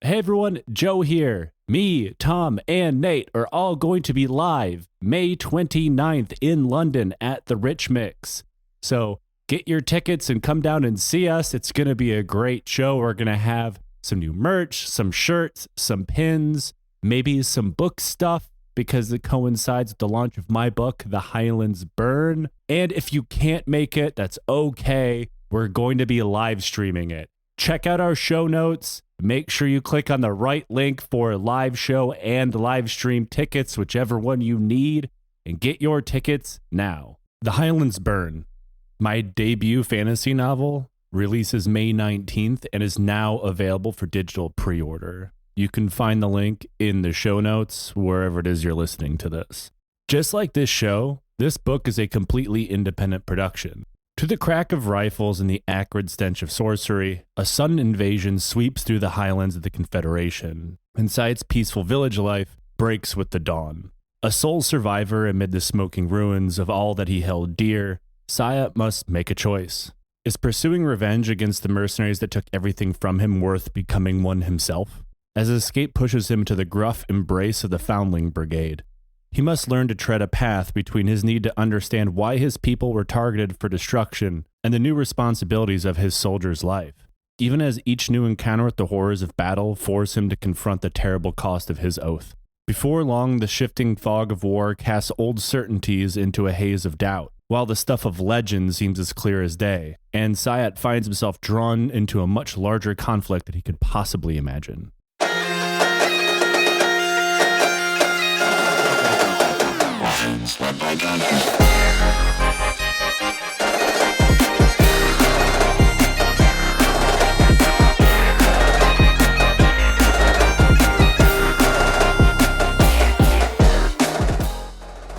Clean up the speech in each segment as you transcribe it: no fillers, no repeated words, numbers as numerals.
Hey everyone, Joe here. Me, Tom, and Nate are all going to be live May 29th in London at the Rich Mix. So get your tickets and come down and see us. It's going to be a great show. We're going to have some new merch, some shirts, some pins, maybe some book stuff because it coincides with the launch of my book, The Highlands Burn. And if you can't make it, that's okay. We're going to be live streaming it. Check out our show notes. Make sure you click on the right link for live show and live stream tickets, whichever one you need, and get your tickets now. The Highlands Burn, my debut fantasy novel, releases May 19th and is now available for digital pre-order. You can find the link in the show notes wherever it is you're listening to this. Just like this show, this book is a completely independent production. To the crack of rifles and the acrid stench of sorcery, a sudden invasion sweeps through the highlands of the Confederation. Inside's peaceful village life breaks with the dawn. A sole survivor amid the smoking ruins of all that he held dear, Saya must make a choice. Is pursuing revenge against the mercenaries that took everything from him worth becoming one himself? As escape pushes him to the gruff embrace of the Foundling Brigade, he must learn to tread a path between his need to understand why his people were targeted for destruction and the new responsibilities of his soldier's life, even as each new encounter with the horrors of battle force him to confront the terrible cost of his oath. Before long, the shifting fog of war casts old certainties into a haze of doubt, while the stuff of legend seems as clear as day, and Sayat finds himself drawn into a much larger conflict than he could possibly imagine.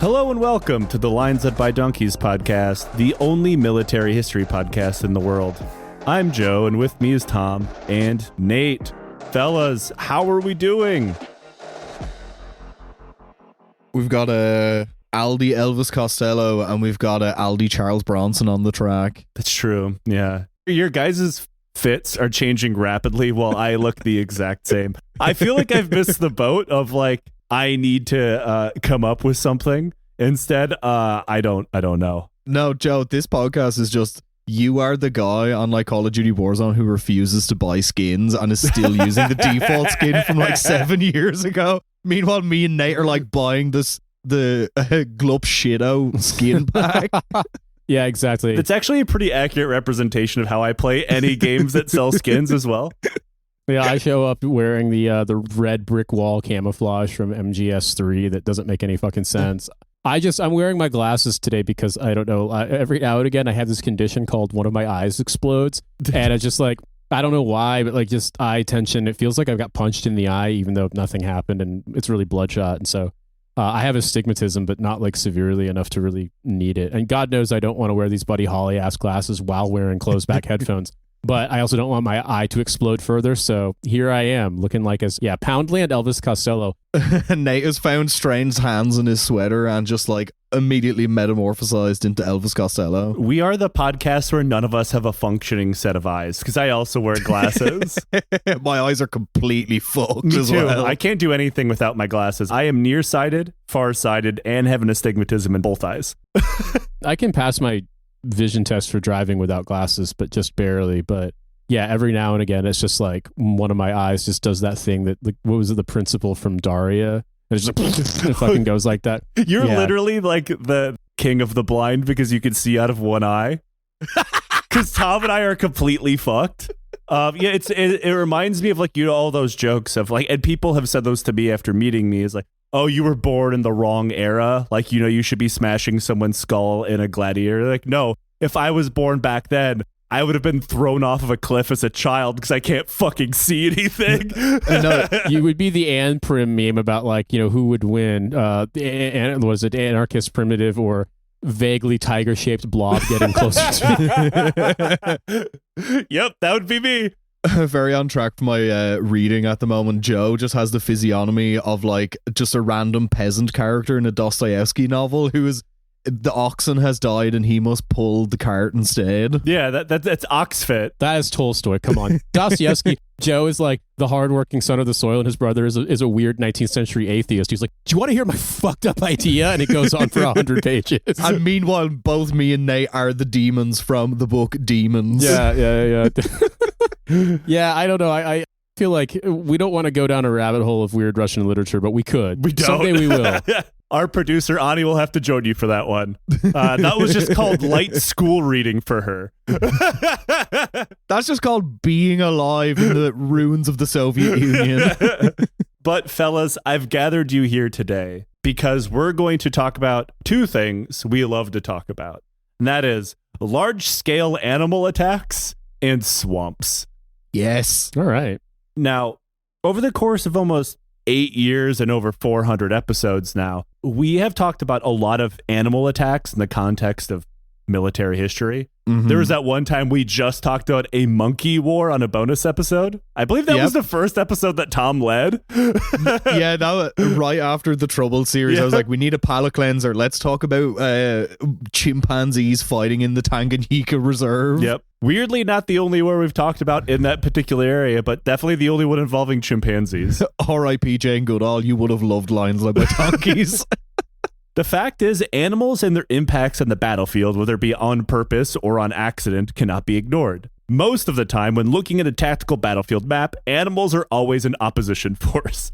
Hello and welcome to the Lyons by Donkeys podcast, the only military history podcast in the world. I'm Joe, and with me is Tom and Nate. Fellas, how are we doing? We've got Aldi Elvis Costello and we've got Aldi Charles Bronson on the track. That's true, yeah. Your guys' fits are changing rapidly while I look the exact same. I feel like I've missed the boat of like, I need to come up with something. Instead, I don't know. No, Joe, this podcast is just, you are the guy on like Call of Duty Warzone who refuses to buy skins and is still using the default skin from like 7 years ago. Meanwhile, me and Nate are like buying the Glup Shido skin pack. Yeah, exactly. It's actually a pretty accurate representation of how I play any games that sell skins as well. Yeah, I show up wearing the red brick wall camouflage from MGS3 that doesn't make any fucking sense. I'm wearing my glasses today because I don't know, every now and again I have this condition called one of my eyes explodes, and it's just like, I don't know why, but like just eye tension. It feels like I've got punched in the eye, even though nothing happened, and it's really bloodshot. And so I have astigmatism, but not like severely enough to really need it. And God knows I don't want to wear these Buddy Holly ass glasses while wearing closed back headphones. But I also don't want my eye to explode further. So here I am looking like Poundland Elvis Costello. Nate has found Strain's hands in his sweater and just like immediately metamorphosized into Elvis Costello. We are the podcast where none of us have a functioning set of eyes because I also wear glasses. My eyes are completely fucked Me as too. well. I can't do anything without my glasses. I am nearsighted, farsighted, and have an astigmatism in both eyes. I can pass my vision test for driving without glasses, but just barely. But yeah, every now and again it's just like one of my eyes just does that thing that, like, what was it, the principal from Daria, and it's just like it fucking goes like that. You're literally like the king of the blind because you can see out of one eye. Because Tom and I are completely fucked. It reminds me of like, you know, all those jokes of like, and people have said those to me after meeting me, is like, oh, you were born in the wrong era. Like, you know, you should be smashing someone's skull in a gladiator. Like, no, if I was born back then, I would have been thrown off of a cliff as a child because I can't fucking see anything. No, you would be the Ann Prim meme about like, you know, who would win? Was it anarchist primitive or vaguely tiger-shaped blob getting closer to me? Yep, that would be me. Very on track for my reading at the moment. Joe just has the physiognomy of like just a random peasant character in a Dostoevsky novel who is the oxen has died and he must pull the cart instead. Yeah, that's Oxfit. That is Tolstoy. Come on. Dostoevsky. Joe is like the hardworking son of the soil, and his brother is a weird 19th century atheist. He's like, do you want to hear my fucked up idea? And it goes on for 100 pages. And meanwhile, both me and Nate are the demons from the book Demons. Yeah. Yeah, I don't know. I feel like we don't want to go down a rabbit hole of weird Russian literature, but we could. We don't. Someday we will. Our producer, Ani, will have to join you for that one. That was just called light school reading for her. That's just called being alive in the ruins of the Soviet Union. But fellas, I've gathered you here today because we're going to talk about two things we love to talk about. And that is large-scale animal attacks and swamps. Yes. All right. Now, over the course of almost 8 years and over 400 episodes now, we have talked about a lot of animal attacks in the context of military history. Mm-hmm. There was that one time we just talked about a monkey war on a bonus episode. I believe that was the first episode that Tom led. Yeah, that was right after the Trouble series. Yeah. I was like, we need a palate cleanser. Let's talk about chimpanzees fighting in the Tanganyika Reserve. Yep. Weirdly, not the only war we've talked about in that particular area, but definitely the only one involving chimpanzees. R.I.P. Jane Goodall, you would have loved Lions Led by Donkeys. The fact is, animals and their impacts on the battlefield, whether it be on purpose or on accident, cannot be ignored. Most of the time, when looking at a tactical battlefield map, animals are always an opposition force.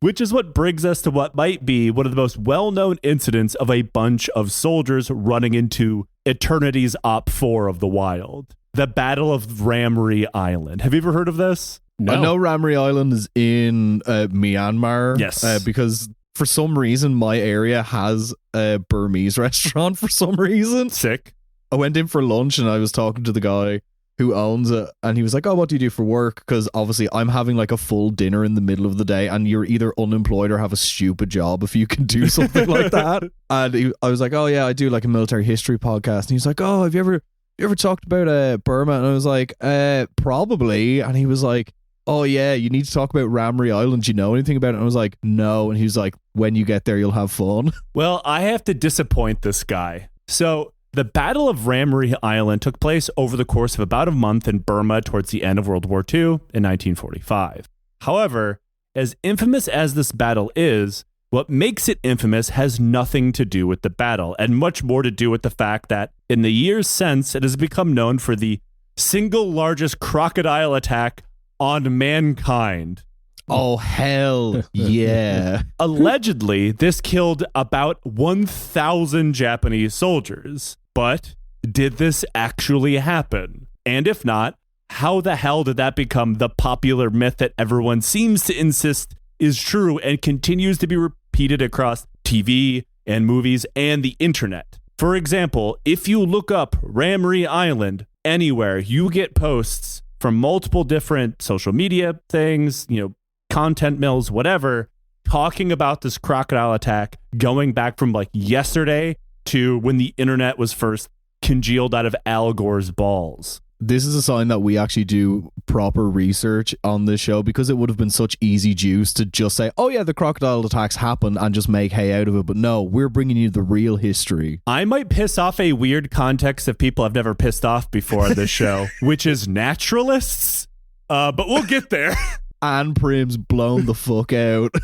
Which is what brings us to what might be one of the most well-known incidents of a bunch of soldiers running into Eternity's Op 4 of the wild. The Battle of Ramree Island. Have you ever heard of this? No. I know Ramry Island is in Myanmar. Yes. Because for some reason, my area has a Burmese restaurant for some reason. Sick. I went in for lunch and I was talking to the guy who owns it, and he was like, oh, what do you do for work? Because obviously I'm having like a full dinner in the middle of the day, and you're either unemployed or have a stupid job if you can do something like that. And I was like, oh yeah, I do like a military history podcast. And he's like, oh, have you ever talked about Burma? And I was like, probably. And he was like, oh yeah, you need to talk about Ramry Island. Do you know anything about it? And I was like, no. And he was like, when you get there, you'll have fun. Well, I have to disappoint this guy. So the Battle of Ramree Island took place over the course of about a month in Burma towards the end of World War II in 1945. However, as infamous as this battle is, what makes it infamous has nothing to do with the battle, and much more to do with the fact that in the years since, it has become known for the single largest crocodile attack on mankind. Oh, hell yeah. Allegedly, this killed about 1,000 Japanese soldiers. But did this actually happen? And if not, how the hell did that become the popular myth that everyone seems to insist is true and continues to be repeated across TV and movies and the internet? For example, if you look up Ramree Island anywhere, you get posts from multiple different social media things, content mills, whatever, talking about this crocodile attack going back from like yesterday to when the internet was first congealed out of Al Gore's balls. This is a sign that we actually do proper research on this show, because it would have been such easy juice to just say, oh yeah, the crocodile attacks happened, and just make hay out of it. But no, we're bringing you the real history. I might piss off a weird context of people I've never pissed off before on this show, which is naturalists. But we'll get there. Anne Prim's blown the fuck out.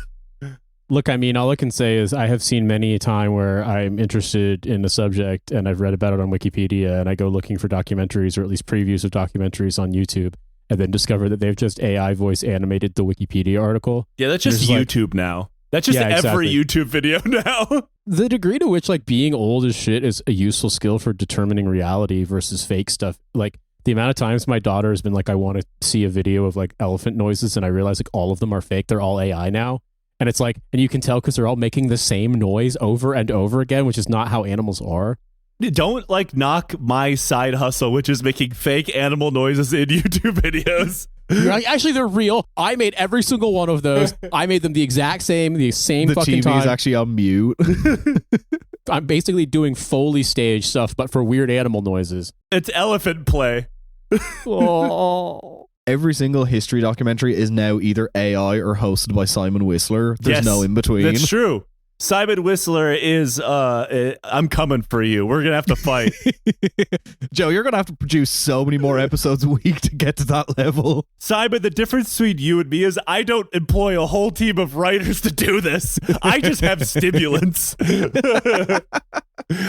Look, I mean, all I can say is I have seen many a time where I'm interested in a subject and I've read about it on Wikipedia, and I go looking for documentaries or at least previews of documentaries on YouTube, and then discover that they've just AI voice animated the Wikipedia article. Yeah, that's just YouTube now. That's just every YouTube video now. The degree to which like being old as shit is a useful skill for determining reality versus fake stuff. Like the amount of times my daughter has been like, I want to see a video of like elephant noises, and I realize like all of them are fake. They're all AI now. And it's like, and you can tell because they're all making the same noise over and over again, which is not how animals are. Don't like knock my side hustle, which is making fake animal noises in YouTube videos. You're like, actually, they're real. I made every single one of those. I made them the exact same, the same fucking time. The TV is actually on mute. I'm basically doing Foley stage stuff, but for weird animal noises. It's elephant play. Oh. Every single history documentary is now either AI or hosted by Simon Whistler. There's no in between. That's true. Simon Whistler is, I'm coming for you. We're going to have to fight. Joe, you're going to have to produce so many more episodes a week to get to that level. Simon, the difference between you and me is I don't employ a whole team of writers to do this. I just have stimulants.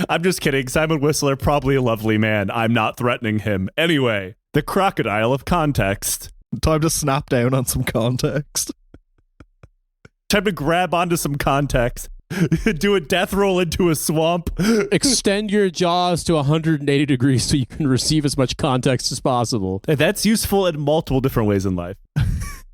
I'm just kidding. Simon Whistler, probably a lovely man. I'm not threatening him. Anyway, the crocodile of context. Time to snap down on some context. Time to grab onto some context. Do a death roll into a swamp. Extend your jaws to 180 degrees so you can receive as much context as possible. That's useful in multiple different ways in life.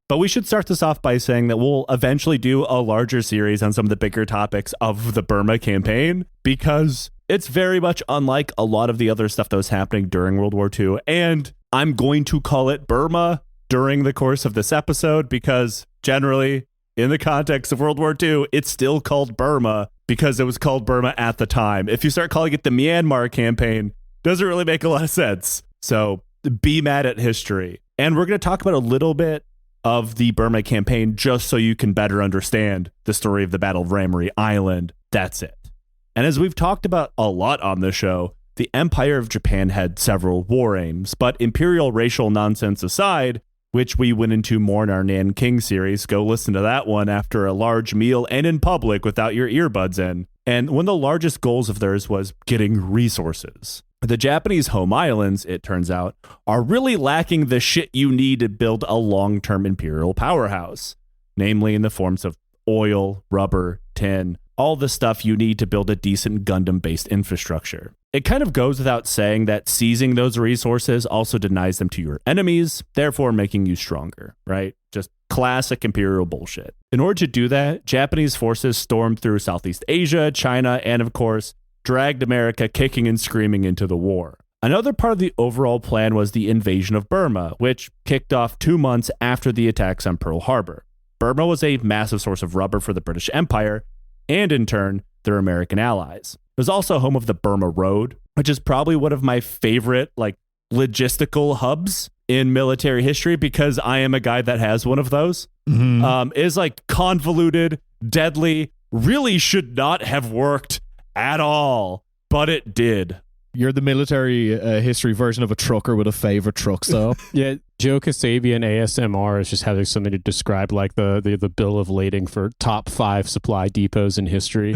But we should start this off by saying that we'll eventually do a larger series on some of the bigger topics of the Burma campaign, because it's very much unlike a lot of the other stuff that was happening during World War II. And I'm going to call it Burma during the course of this episode, because generally, in the context of World War II, it's still called Burma because it was called Burma at the time. If you start calling it the Myanmar campaign, doesn't really make a lot of sense. So be mad at history. And we're going to talk about a little bit of the Burma campaign just so you can better understand the story of the Battle of Ramree Island. That's it. And as we've talked about a lot on the show, the Empire of Japan had several war aims, but imperial racial nonsense aside, which we went into more in our Nanking series. Go listen to that one after a large meal and in public without your earbuds in. And one of the largest goals of theirs was getting resources. The Japanese home islands, it turns out, are really lacking the shit you need to build a long-term imperial powerhouse, namely in the forms of oil, rubber, tin, all the stuff you need to build a decent Gundam-based infrastructure. It kind of goes without saying that seizing those resources also denies them to your enemies, therefore making you stronger, right? Just classic imperial bullshit. In order to do that, Japanese forces stormed through Southeast Asia, China, and of course, dragged America kicking and screaming into the war. Another part of the overall plan was the invasion of Burma, which kicked off 2 months after the attacks on Pearl Harbor. Burma was a massive source of rubber for the British Empire, and in turn, their American allies. It was also home of the Burma Road, which is probably one of my favorite logistical hubs in military history, because I am a guy that has one of those. Mm-hmm. It is convoluted, deadly, really should not have worked at all, but it did. You're the military history version of a trucker with a favorite truck stop. Yeah, Joe Kasabian ASMR is just having something to describe the bill of lading for top 5 supply depots in history.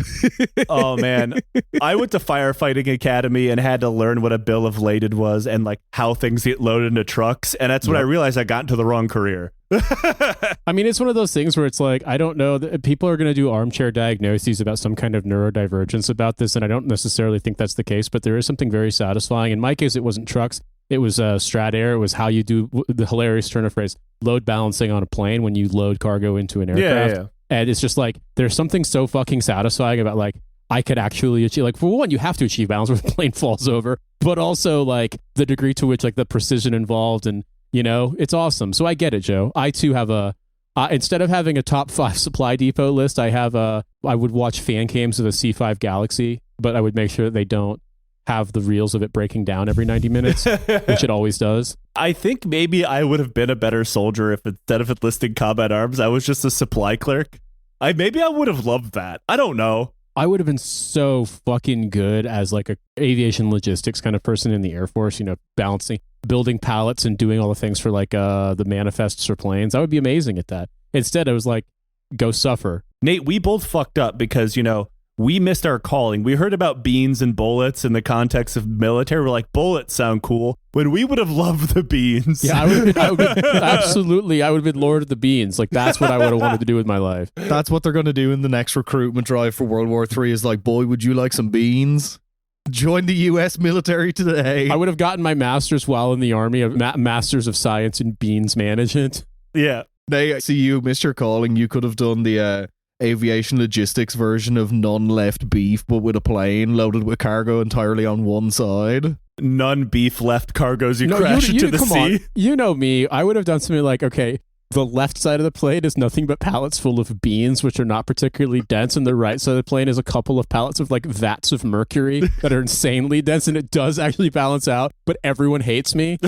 Oh man, I went to firefighting academy and had to learn what a bill of lading was and how things get loaded into trucks, and that's when I realized I got into the wrong career. I mean, it's one of those things where it's I don't know, people are going to do armchair diagnoses about some kind of neurodivergence about this, and I don't necessarily think that's the case, but there is something very satisfying. In my case, it wasn't trucks. It was Strat Air. It was how you do the hilarious turn of phrase, load balancing on a plane when you load cargo into an aircraft. Yeah. And it's just there's something so fucking satisfying about I could actually achieve, for one, you have to achieve balance when the plane falls over, but also the degree to which the precision involved, and it's awesome. So I get it, Joe. I too have instead of having a top 5 supply depot list, I would watch fan cams of the C5 Galaxy, but I would make sure that they don't have the reels of it breaking down every 90 minutes, which it always does. I think maybe I would have been a better soldier if instead of enlisting combat arms, I was just a supply clerk. Maybe I would have loved that. I don't know. I would have been so fucking good as a aviation logistics kind of person in the Air Force, balancing, building pallets and doing all the things for the manifests for planes. I would be amazing at that. Instead, I was go suffer. Nate, we both fucked up because, we missed our calling. We heard about beans and bullets in the context of military. We're bullets sound cool. When we would have loved the beans. Yeah, absolutely. I would have been Lord of the Beans. That's what I would have wanted to do with my life. That's what they're going to do in the next recruitment drive for World War III is boy, would you like some beans? Join the U.S. military today. I would have gotten my master's while in the Army, of Masters of Science in Beans Management. Yeah. They see you missed your calling. You could have done the aviation logistics version of none left beef, but with a plane loaded with cargo entirely on one side. None beef left cargoes. You crash into the sea. On. You know me. I would have done something okay, the left side of the plane is nothing but pallets full of beans, which are not particularly dense, and the right side of the plane is a couple of pallets of vats of mercury that are insanely dense, and it does actually balance out, but everyone hates me.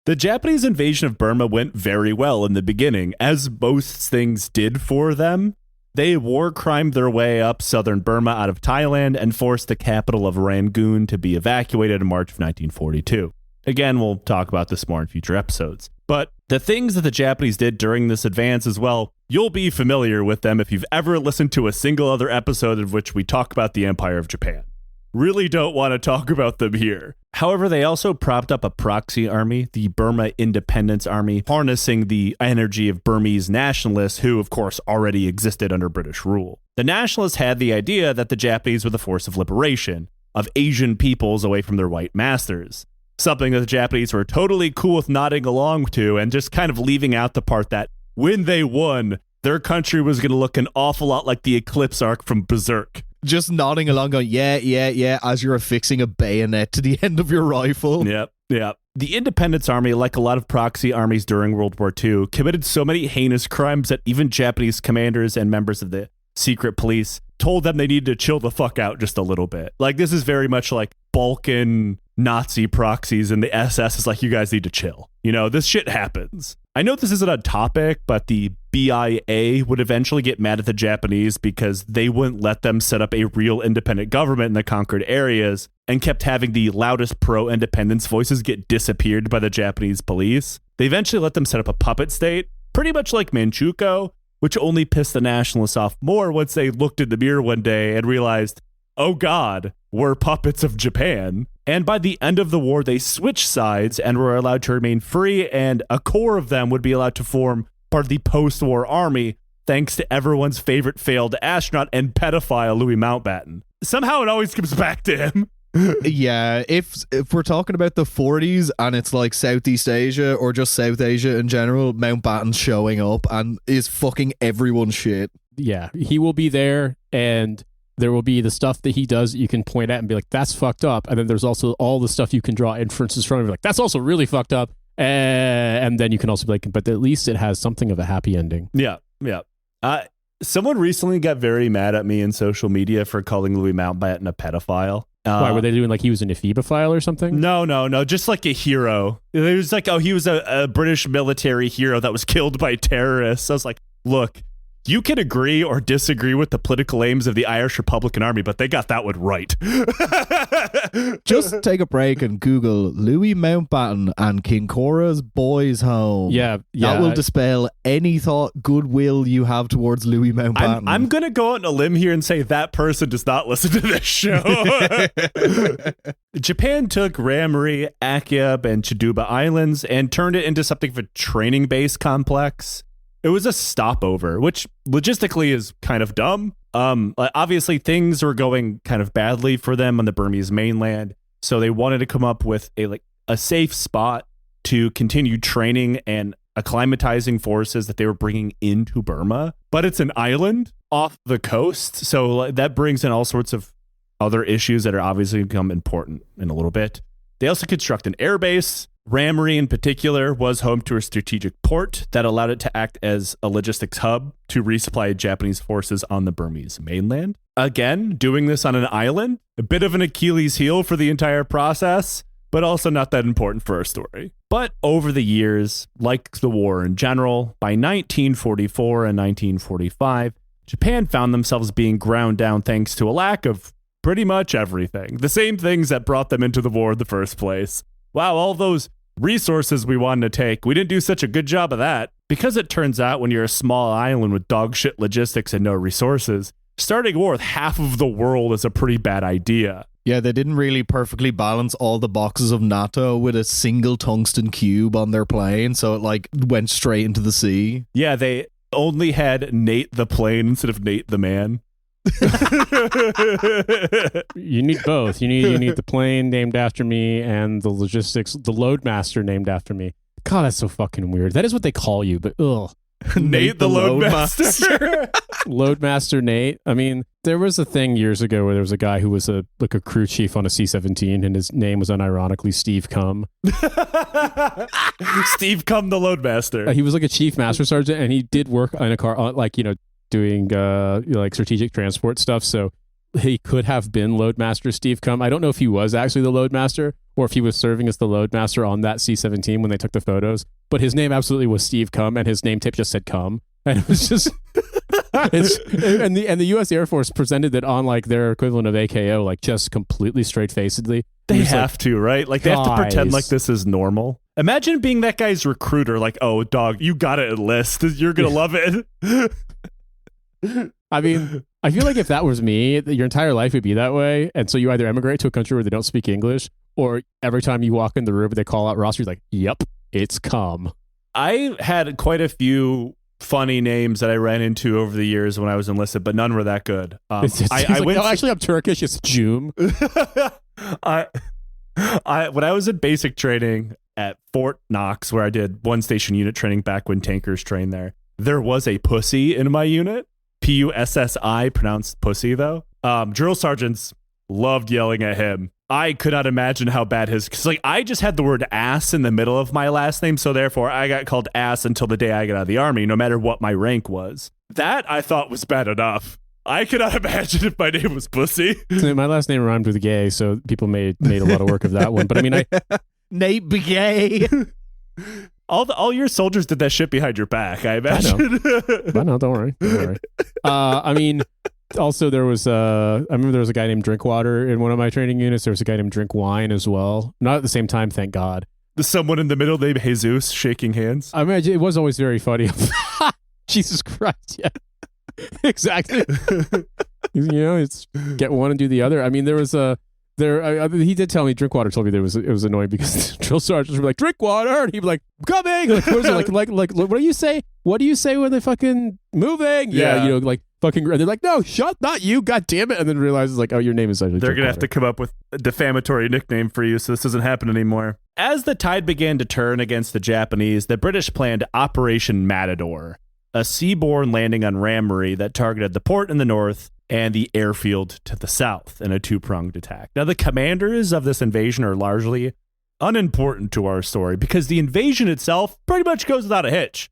The Japanese invasion of Burma went very well in the beginning, as most things did for them. They war crimed their way up southern Burma out of Thailand and forced the capital of Rangoon to be evacuated in March of 1942. Again, we'll talk about this more in future episodes. But the things that the Japanese did during this advance as well, you'll be familiar with them if you've ever listened to a single other episode of which we talk about the Empire of Japan. Really don't want to talk about them here. However, they also propped up a proxy army, the Burma Independence Army, harnessing the energy of Burmese nationalists who, of course, already existed under British rule. The nationalists had the idea that the Japanese were the force of liberation of Asian peoples away from their white masters. Something that the Japanese were totally cool with nodding along to and just kind of leaving out the part that when they won, their country was going to look an awful lot like the Eclipse arc from Berserk. Just nodding along going, yeah, as you're affixing a bayonet to the end of your rifle. Yep. The Independence Army, like a lot of proxy armies during World War II, committed so many heinous crimes that even Japanese commanders and members of the secret police told them they needed to chill the fuck out just a little bit. Like, this is very much like Balkan Nazi proxies, and the SS is like, you guys need to chill. You know, this shit happens. I know this isn't a topic, but the BIA would eventually get mad at the Japanese because they wouldn't let them set up a real independent government in the conquered areas and kept having the loudest pro-independence voices get disappeared by the Japanese police. They eventually let them set up a puppet state, pretty much like Manchukuo, which only pissed the nationalists off more once they looked in the mirror one day and realized, oh God, we're puppets of Japan. And by the end of the war, they switched sides and were allowed to remain free, and a core of them would be allowed to form part of the post-war army, thanks to everyone's favorite failed astronaut and pedophile Louis Mountbatten. Somehow it always comes back to him. Yeah, if we're talking about the 40s and it's like Southeast Asia or just South Asia in general, Mountbatten's showing up and is fucking everyone's shit. Yeah, he will be there, and there will be the stuff that he does that you can point at and be like, that's fucked up. And then there's also all the stuff you can draw inferences from and be like, that's also really fucked up. And then you can also be like, but at least it has something of a happy ending. Yeah. Someone recently got very mad at me in social media for calling Louis Mountbatten a pedophile. Why, were they doing like he was an ephebophile or something? No, just like a hero. It was like, oh, he was a British military hero that was killed by terrorists. I was like, look, you can agree or disagree with the political aims of the Irish Republican Army, but they got that one right. Just take a break and Google Louis Mountbatten and Kincora's Boys Home. Yeah. That will dispel any goodwill you have towards Louis Mountbatten. I'm going to go out on a limb here and say that person does not listen to this show. Japan took Ramree, Akyab, and Chiduba Islands and turned it into something of a training base complex. It was a stopover, which logistically is kind of dumb. Obviously, things were going kind of badly for them on the Burmese mainland, so they wanted to come up with a safe spot to continue training and acclimatizing forces that they were bringing into Burma. But it's an island off the coast, so that brings in all sorts of other issues that are obviously become important in a little bit. They also construct an airbase. Ramree in particular was home to a strategic port that allowed it to act as a logistics hub to resupply Japanese forces on the Burmese mainland. Again, doing this on an island, a bit of an Achilles heel for the entire process, but also not that important for our story. But over the years, like the war in general, by 1944 and 1945, Japan found themselves being ground down thanks to a lack of pretty much everything. The same things that brought them into the war in the first place. Wow, all those resources we wanted to take, we didn't do such a good job of that. Because it turns out when you're a small island with dog shit logistics and no resources, starting a war with half of the world is a pretty bad idea. Yeah, they didn't really perfectly balance all the boxes of natto with a single tungsten cube on their plane, so it went straight into the sea. Yeah, they only had Nate the plane instead of Nate the man. You need both. You need the plane named after me and the logistics, the loadmaster named after me. God, that's so fucking weird. That is what they call you, but ugh. Nate the loadmaster. Loadmaster Nate. I mean, there was a thing years ago where there was a guy who was a crew chief on a C-17 and his name was unironically Steve Cum. Steve Cum the loadmaster. He was like a chief master sergeant and he did work on a car, doing strategic transport stuff, so he could have been Loadmaster Steve Cum. I don't know if he was actually the Loadmaster or if he was serving as the Loadmaster on that C-17 when they took the photos, but his name absolutely was Steve Cum and his name tape just said Cum, and it was just and the U.S. Air Force presented it on like their equivalent of AKO, like just completely straight-facedly. They have to, right? Like they have to pretend like this is normal. Imagine being that guy's recruiter, like, oh, dog, you got to enlist. You're going to love it. I mean, I feel like if that was me, your entire life would be that way. And so you either emigrate to a country where they don't speak English, or every time you walk in the room, they call out roster, you're like, yep, it's come. I had quite a few funny names that I ran into over the years when I was enlisted, but none were that good. Actually, I'm Turkish. It's Jum. When I was in basic training at Fort Knox, where I did one station unit training back when tankers trained there was a pussy in my unit. Pussi, pronounced pussy though. Drill sergeants loved yelling at him. I could not imagine how bad because like I just had the word ass in the middle of my last name, so therefore I got called ass until the day I got out of the army, no matter what my rank was. That I thought was bad enough. I could not imagine if my name was pussy. My last name rhymed with gay, so people made a lot of work of that one. But I mean, Nate be gay. All your soldiers did that shit behind your back, I imagine. I know, don't worry. I mean, also there was I remember there was a guy named Drinkwater in one of my training units. There was a guy named Drink Wine as well. Not at the same time, thank God. There's someone in the middle named Jesus shaking hands. I mean, it was always very funny. Jesus Christ, yeah. Exactly. It's get one and do the other. I mean, there was he did tell me, Drinkwater told me it was annoying because drill sergeants were like, drink water, and he'd be like, coming. Like, what do you say? What do you say when they fucking moving? Yeah, like fucking. They're like, no, shut, not you, god damn it, and then realizes like, oh, your name is actually. They're gonna have to come up with a defamatory nickname for you, so this doesn't happen anymore. As the tide began to turn against the Japanese, the British planned Operation Matador, a seaborne landing on Ramree that targeted the port in the north and the airfield to the south in a two-pronged attack. Now, the commanders of this invasion are largely unimportant to our story because the invasion itself pretty much goes without a hitch,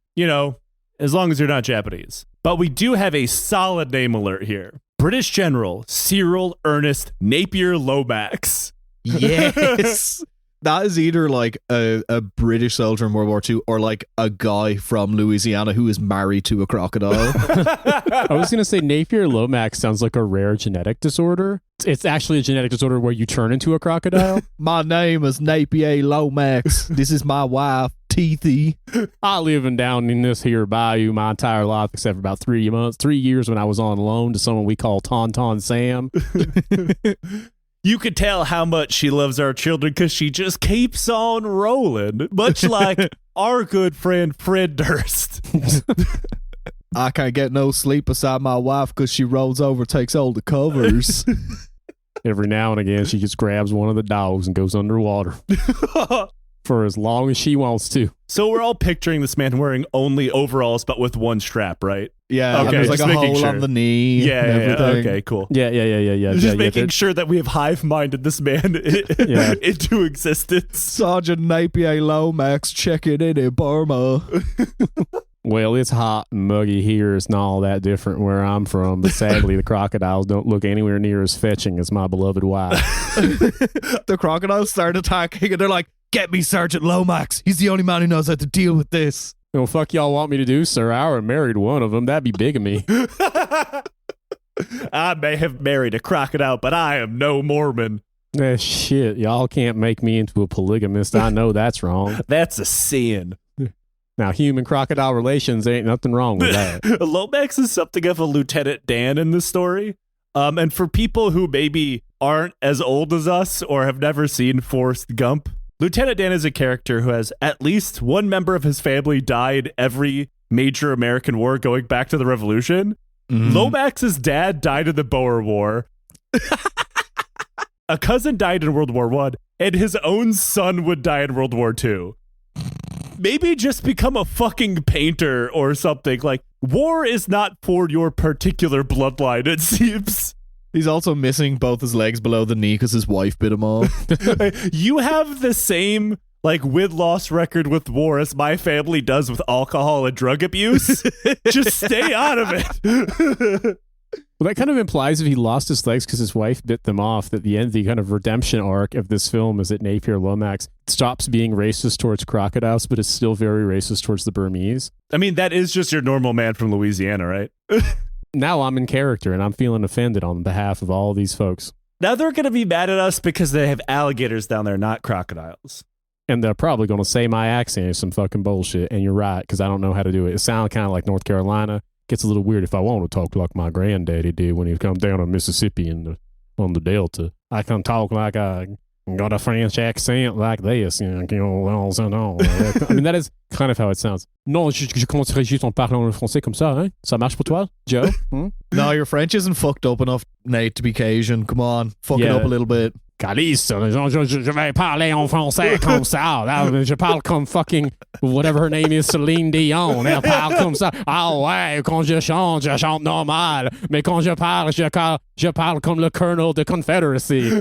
as long as you're not Japanese. But we do have a solid name alert here. British General Cyril Ernest Napier Lomax. Yes. That is either like a British soldier in World War II or like a guy from Louisiana who is married to a crocodile. I was going to say Napier Lomax sounds like a rare genetic disorder. It's actually a genetic disorder where you turn into a crocodile. My name is Napier Lomax. This is my wife, Teethy. I living down in this here bayou my entire life except for about 3 years when I was on loan to someone we call Tauntaun Sam. You could tell how much she loves our children because she just keeps on rolling, much like our good friend Fred Durst. I can't get no sleep beside my wife because she rolls over, takes all the covers. Every now and again, she just grabs one of the dogs and goes underwater. For as long as she wants to. So we're all picturing this man wearing only overalls, but with one strap, right? Yeah, okay, there's like a hole on the knee. Yeah, okay, cool. Yeah. Just making sure that we have hive-minded this man into existence. Sergeant Napier Lomax checking in Burma. Well, it's hot and muggy here. It's not all that different where I'm from, but sadly, the crocodiles don't look anywhere near as fetching as my beloved wife. The crocodiles start attacking, and they're like, "Get me Sergeant Lomax. He's the only man who knows how to deal with this." Well, fuck y'all want me to do, sir? I already married one of them. That'd be bigamy. I may have married a crocodile, but I am no Mormon. Shit, y'all can't make me into a polygamist. I know that's wrong. That's a sin. Now, human-crocodile relations, ain't nothing wrong with that. Lomax is something of a Lieutenant Dan in the story. And for people who maybe aren't as old as us or have never seen Forrest Gump, Lieutenant Dan is a character who has at least one member of his family died every major American war going back to the Revolution. Mm-hmm. Lomax's dad died in the Boer War. A cousin died in World War I, and his own son would die in World War II. Maybe just become a fucking painter or something. Like, war is not for your particular bloodline, it seems. He's also missing both his legs below the knee because his wife bit him off. You have the same, like, win-loss record with war as my family does with alcohol and drug abuse. Just stay out of it. Well, that kind of implies if he lost his legs because his wife bit them off, that the end, the kind of redemption arc of this film is that Napier Lomax stops being racist towards crocodiles, but is still very racist towards the Burmese. I mean, that is just your normal man from Louisiana, right? now I'm in character and I'm feeling offended on behalf of all these folks. Now they're going to be mad at us because they have alligators down there, not crocodiles. And they're probably going to say my accent is some fucking bullshit. And you're right, because I don't know how to do it. It sounds kind of like North Carolina. Gets a little weird if I want to talk like my granddaddy did when he come down to Mississippi on the Delta. I can talk like I got a French accent like this. I mean, that is kind of how it sounds. Non, je commencerai juste en parlant le français comme ça, hein? Ça marche pour toi, Joe? No, your French isn't fucked up enough, Nate, to be Cajun. Come on, fuck it up a little bit. Calice, je vais parler en français comme ça. Je parle comme fucking whatever her name is, Celine Dion. Elle parle comme ça. Ah ouais, quand je chante normal. Mais quand je parle comme le Colonel de Confederacy.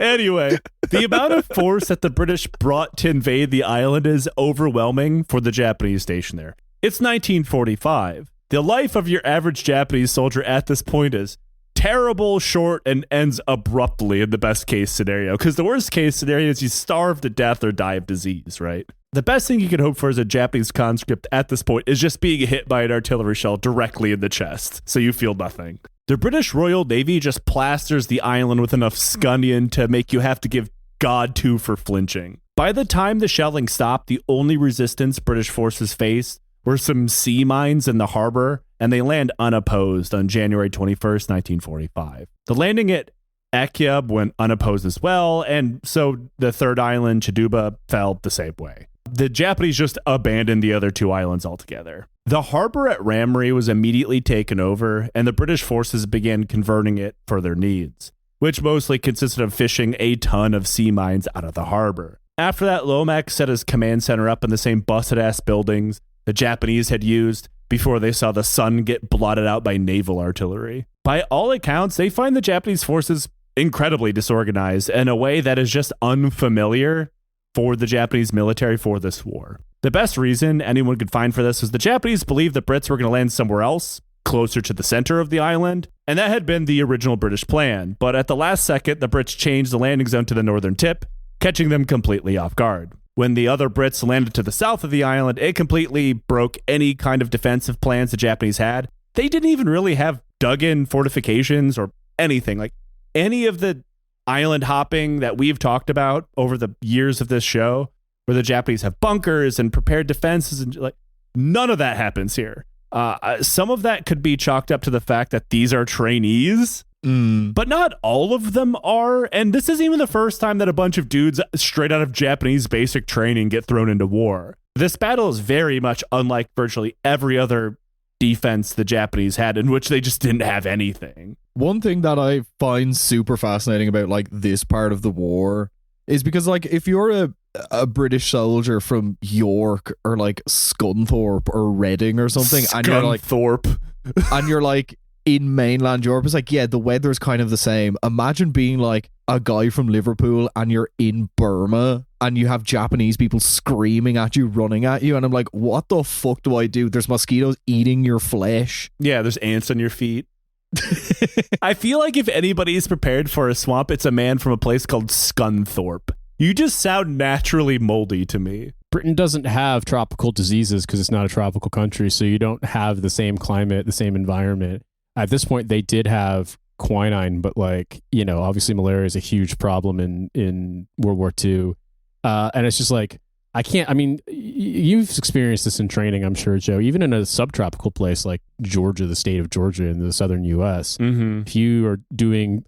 Anyway, the amount of force that the British brought to invade the island is overwhelming for the Japanese station there. It's 1945. The life of your average Japanese soldier at this point is terrible, short, and ends abruptly in the best case scenario. Because the worst case scenario is you starve to death or die of disease, right? The best thing you can hope for as a Japanese conscript at this point is just being hit by an artillery shell directly in the chest, so you feel nothing. The British Royal Navy just plasters the island with enough scunion to make you have to give God to for flinching. By the time the shelling stopped, the only resistance British forces faced were some sea mines in the harbor, and they land unopposed on January 21st, 1945. The landing at Akyab went unopposed as well, and so the third island, Chiduba, fell the same way. The Japanese just abandoned the other two islands altogether. The harbor at Ramree was immediately taken over, and the British forces began converting it for their needs, which mostly consisted of fishing a ton of sea mines out of the harbor. After that, Lomax set his command center up in the same busted-ass buildings the Japanese had used before they saw the sun get blotted out by naval artillery. By all accounts, they find the Japanese forces incredibly disorganized in a way that is just unfamiliar for the Japanese military for this war. The best reason anyone could find for this was the Japanese believed the Brits were going to land somewhere else, closer to the center of the island, and that had been the original British plan. But at the last second, the Brits changed the landing zone to the northern tip, catching them completely off guard. When the other Brits landed to the south of the island, it completely broke any kind of defensive plans the Japanese had. They didn't even really have dug-in fortifications or anything. Like any of the island hopping that we've talked about over the years of this show, where the Japanese have bunkers and prepared defenses, and like none of that happens here. Some of that could be chalked up to the fact that these are trainees, but not all of them are. And this isn't even the first time that a bunch of dudes straight out of Japanese basic training get thrown into war. This battle is very much unlike virtually every other defense the Japanese had, in which they just didn't have anything. One thing that I find super fascinating about like this part of the war is because like if you're a British soldier from York or like Scunthorpe or Reading or something, and you're like in mainland Europe, it's like, yeah, the weather's kind of the same. Imagine being like a guy from Liverpool and you're in Burma and you have Japanese people screaming at you, running at you, and I'm like, what the fuck do I do? There's mosquitoes eating your flesh. Yeah, there's ants on your feet. I feel like if anybody's prepared for a swamp, it's a man from a place called Scunthorpe. You just sound naturally moldy to me. Britain doesn't have tropical diseases because it's not a tropical country, so you don't have the same climate, the same environment. At this point, they did have quinine, but like, you know, obviously malaria is a huge problem in World War II. And it's just like, you've experienced this in training, I'm sure, Joe, even in a subtropical place like Georgia, the state of Georgia in the southern U.S., if you are doing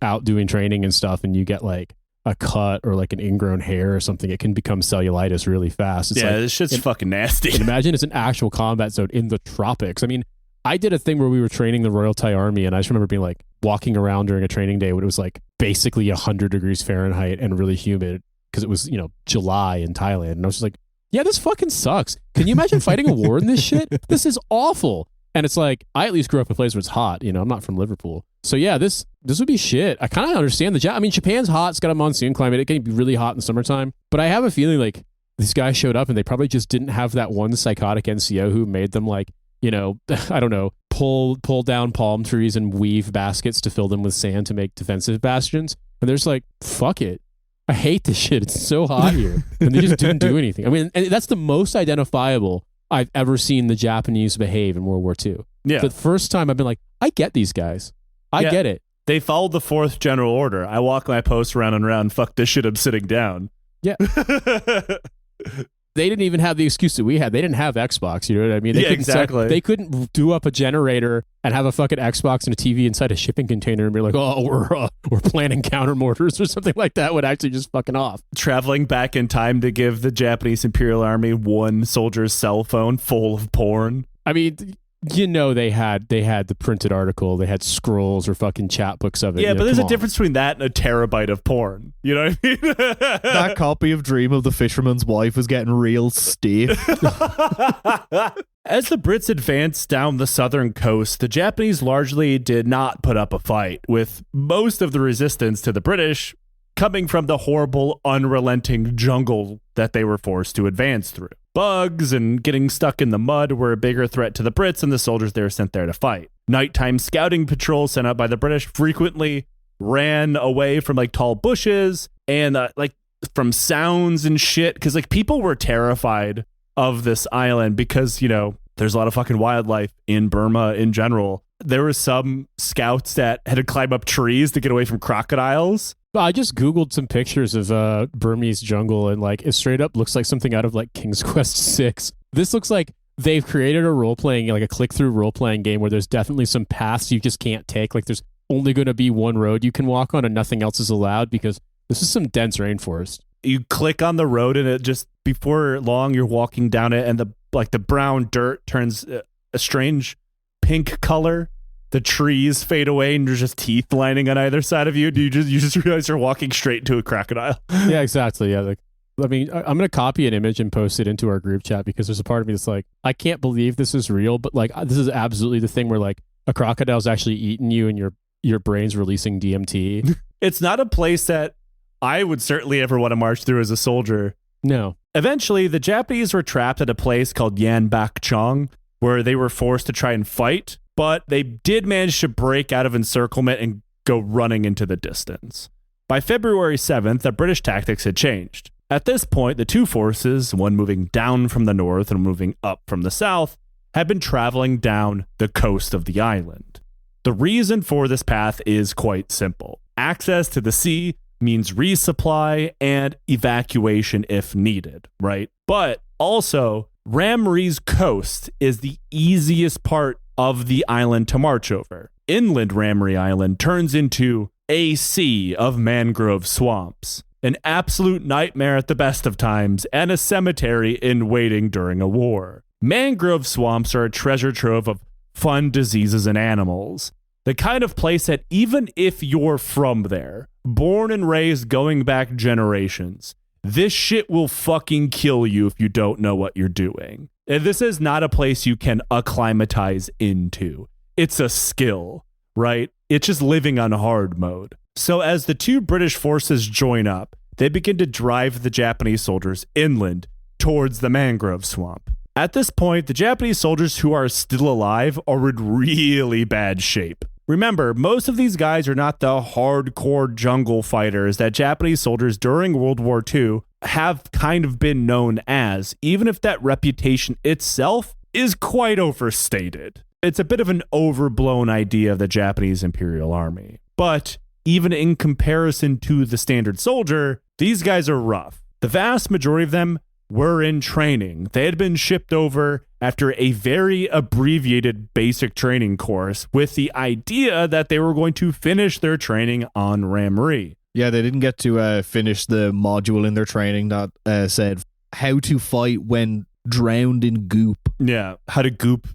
training and stuff and you get like a cut or like an ingrown hair or something, it can become cellulitis really fast. It's this shit's fucking nasty. And imagine it's an actual combat zone in the tropics. I mean, I did a thing where we were training the Royal Thai Army, and I just remember being like walking around during a training day when it was like basically 100 degrees Fahrenheit and really humid because it was, you know, July in Thailand. And I was just like, yeah, this fucking sucks. Can you imagine fighting a war in this shit? This is awful. And it's like, I at least grew up in a place where it's hot. You know, I'm not from Liverpool. So yeah, this would be shit. I kind of understand Japan's hot. It's got a monsoon climate. It can be really hot in the summertime. But I have a feeling like these guys showed up and they probably just didn't have that one psychotic NCO who made them like, you know, I don't know, pull down palm trees and weave baskets to fill them with sand to make defensive bastions. And they're just like, fuck it. I hate this shit. It's so hot here. And they just didn't do anything. I mean, and that's the most identifiable I've ever seen the Japanese behave in World War II. Yeah. The first time I've been like, I get these guys. I get it. They followed the 4th General Order. I walk my post round and round. Fuck this shit, I'm sitting down. Yeah. They didn't even have the excuse that we had. They didn't have Xbox. You know what I mean? They exactly. They couldn't do up a generator and have a fucking Xbox and a TV inside a shipping container and be like, oh, we're planning countermortars or something like that. Would actually just fucking off. Traveling back in time to give the Japanese Imperial Army one soldier's cell phone full of porn. I mean, you know, they had the printed article. They had scrolls or fucking chat books of it. Yeah, but there's a difference between that and a terabyte of porn. You know what I mean? That copy of Dream of the Fisherman's Wife was getting real stiff. As the Brits advanced down the southern coast, the Japanese largely did not put up a fight, with most of the resistance to the British coming from the horrible, unrelenting jungle that they were forced to advance through. Bugs and getting stuck in the mud were a bigger threat to the Brits and the soldiers they were sent there to fight. Nighttime scouting patrols sent out by the British frequently ran away from like tall bushes and like from sounds and shit, because like people were terrified of this island because, you know, there's a lot of fucking wildlife in Burma in general. There were some scouts that had to climb up trees to get away from crocodiles. I just Googled some pictures of Burmese jungle, and like it straight up looks like something out of like King's Quest 6. This looks like they've created a role-playing, like a click-through role-playing game where there's definitely some paths you just can't take. Like there's only going to be one road you can walk on and nothing else is allowed because this is some dense rainforest. You click on the road and it just, before long, you're walking down it and the brown dirt turns a strange pink color. The trees fade away and there's just teeth lining on either side of you. You just realize you're walking straight into a crocodile. Yeah, exactly. Yeah, like, I mean, I'm going to copy an image and post it into our group chat because there's a part of me that's like, I can't believe this is real, but like this is absolutely the thing where like a crocodile's actually eating you and your brain's releasing DMT. It's not a place that I would certainly ever want to march through as a soldier. No. Eventually, the Japanese were trapped at a place called Yanbakchong, where they were forced to try and fight, but they did manage to break out of encirclement and go running into the distance. By February 7th, the British tactics had changed. At this point, the two forces, one moving down from the north and moving up from the south, had been traveling down the coast of the island. The reason for this path is quite simple. Access to the sea means resupply and evacuation if needed, right? But also, Ramree's coast is the easiest part of the island to march over. Inland Ramry Island turns into a sea of mangrove swamps, an absolute nightmare at the best of times, and a cemetery in waiting during a war. Mangrove swamps are a treasure trove of fun diseases and animals. The kind of place that even if you're from there, born and raised going back generations, this shit will fucking kill you if you don't know what you're doing. And this is not a place you can acclimatize into. It's a skill, right? It's just living on hard mode. So as the two British forces join up, they begin to drive the Japanese soldiers inland towards the mangrove swamp. At this point, the Japanese soldiers who are still alive are in really bad shape. Remember, most of these guys are not the hardcore jungle fighters that Japanese soldiers during World War II have kind of been known as, even if that reputation itself is quite overstated. It's a bit of an overblown idea of the Japanese Imperial Army. But even in comparison to the standard soldier, these guys are rough. The vast majority of them were in training. They had been shipped over after a very abbreviated basic training course with the idea that they were going to finish their training on Ramree. Yeah, they didn't get to finish the module in their training that said how to fight when drowned in goop. Yeah, how to goop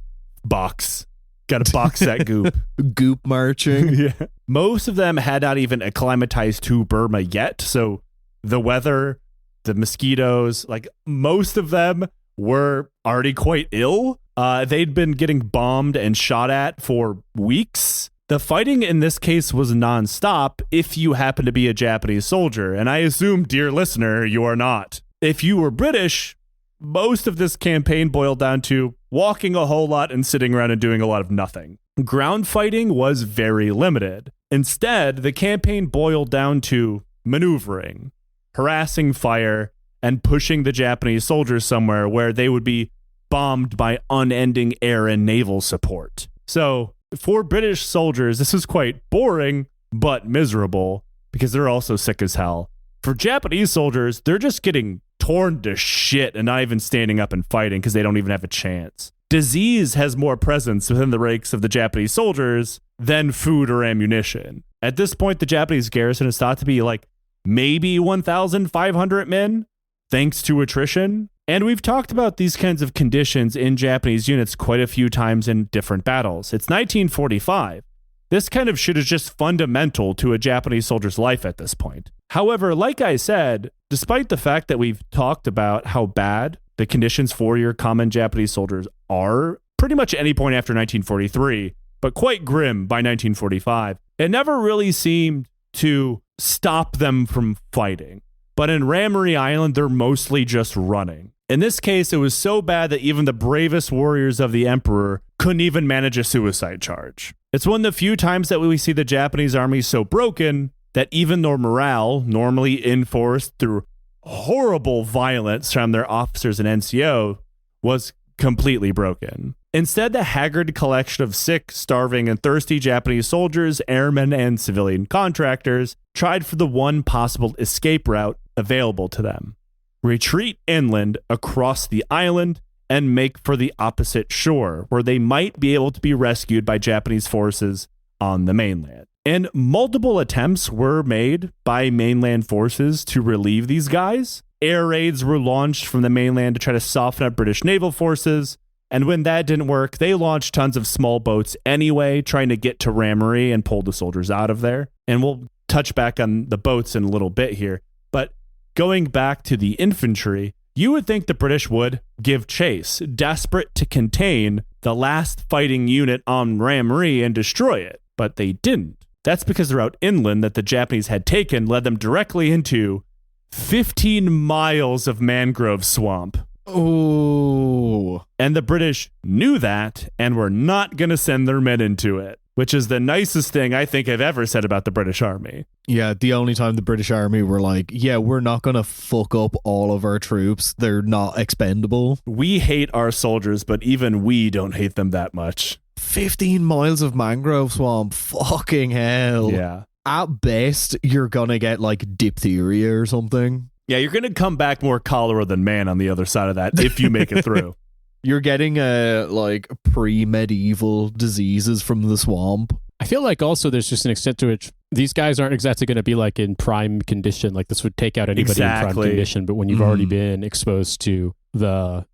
box. Got to box that goop. Goop marching. Yeah. Most of them had not even acclimatized to Burma yet, so the weather, the mosquitoes, like most of them were already quite ill. They'd been getting bombed and shot at for weeks. The fighting in this case was nonstop if you happen to be a Japanese soldier, and I assume, dear listener, you are not. If you were British, most of this campaign boiled down to walking a whole lot and sitting around and doing a lot of nothing. Ground fighting was very limited. Instead, the campaign boiled down to maneuvering, harassing fire, and pushing the Japanese soldiers somewhere where they would be bombed by unending air and naval support. So for British soldiers, this is quite boring, but miserable, because they're also sick as hell. For Japanese soldiers, they're just getting torn to shit and not even standing up and fighting because they don't even have a chance. Disease has more presence within the ranks of the Japanese soldiers than food or ammunition. At this point, the Japanese garrison is thought to be like maybe 1,500 men, thanks to attrition. And we've talked about these kinds of conditions in Japanese units quite a few times in different battles. It's 1945. This kind of shit is just fundamental to a Japanese soldier's life at this point. However, like I said, despite the fact that we've talked about how bad the conditions for your common Japanese soldiers are pretty much any point after 1943, but quite grim by 1945, it never really seemed to stop them from fighting. But in Ramry Island, they're mostly just running. In this case, it was so bad that even the bravest warriors of the emperor couldn't even manage a suicide charge. It's one of the few times that we see the Japanese army so broken that even their morale, normally enforced through horrible violence from their officers and NCO, was completely broken. Instead, the haggard collection of sick, starving, and thirsty Japanese soldiers, airmen, and civilian contractors tried for the one possible escape route available to them: retreat inland across the island and make for the opposite shore, where they might be able to be rescued by Japanese forces on the mainland. And multiple attempts were made by mainland forces to relieve these guys. Air raids were launched from the mainland to try to soften up British naval forces. And when that didn't work, they launched tons of small boats anyway, trying to get to Ramry and pull the soldiers out of there. And we'll touch back on the boats in a little bit here. But going back to the infantry, you would think the British would give chase, desperate to contain the last fighting unit on Ramry and destroy it. But they didn't. That's because the route inland that the Japanese had taken led them directly into 15 miles of mangrove swamp. Oh. And the British knew that and were not going to send their men into it, which is the nicest thing I think I've ever said about the British Army. Yeah, the only time the British Army were like, yeah, we're not going to fuck up all of our troops. They're not expendable. We hate our soldiers, but even we don't hate them that much. 15 miles of mangrove swamp. Fucking hell. Yeah. At best, you're going to get like diphtheria or something. Yeah, you're going to come back more cholera than man on the other side of that if you make it through. You're getting like pre-medieval diseases from the swamp. I feel like also there's just an extent to which these guys aren't exactly going to be like in prime condition. Like this would take out anybody in prime condition. But when you've already been exposed to the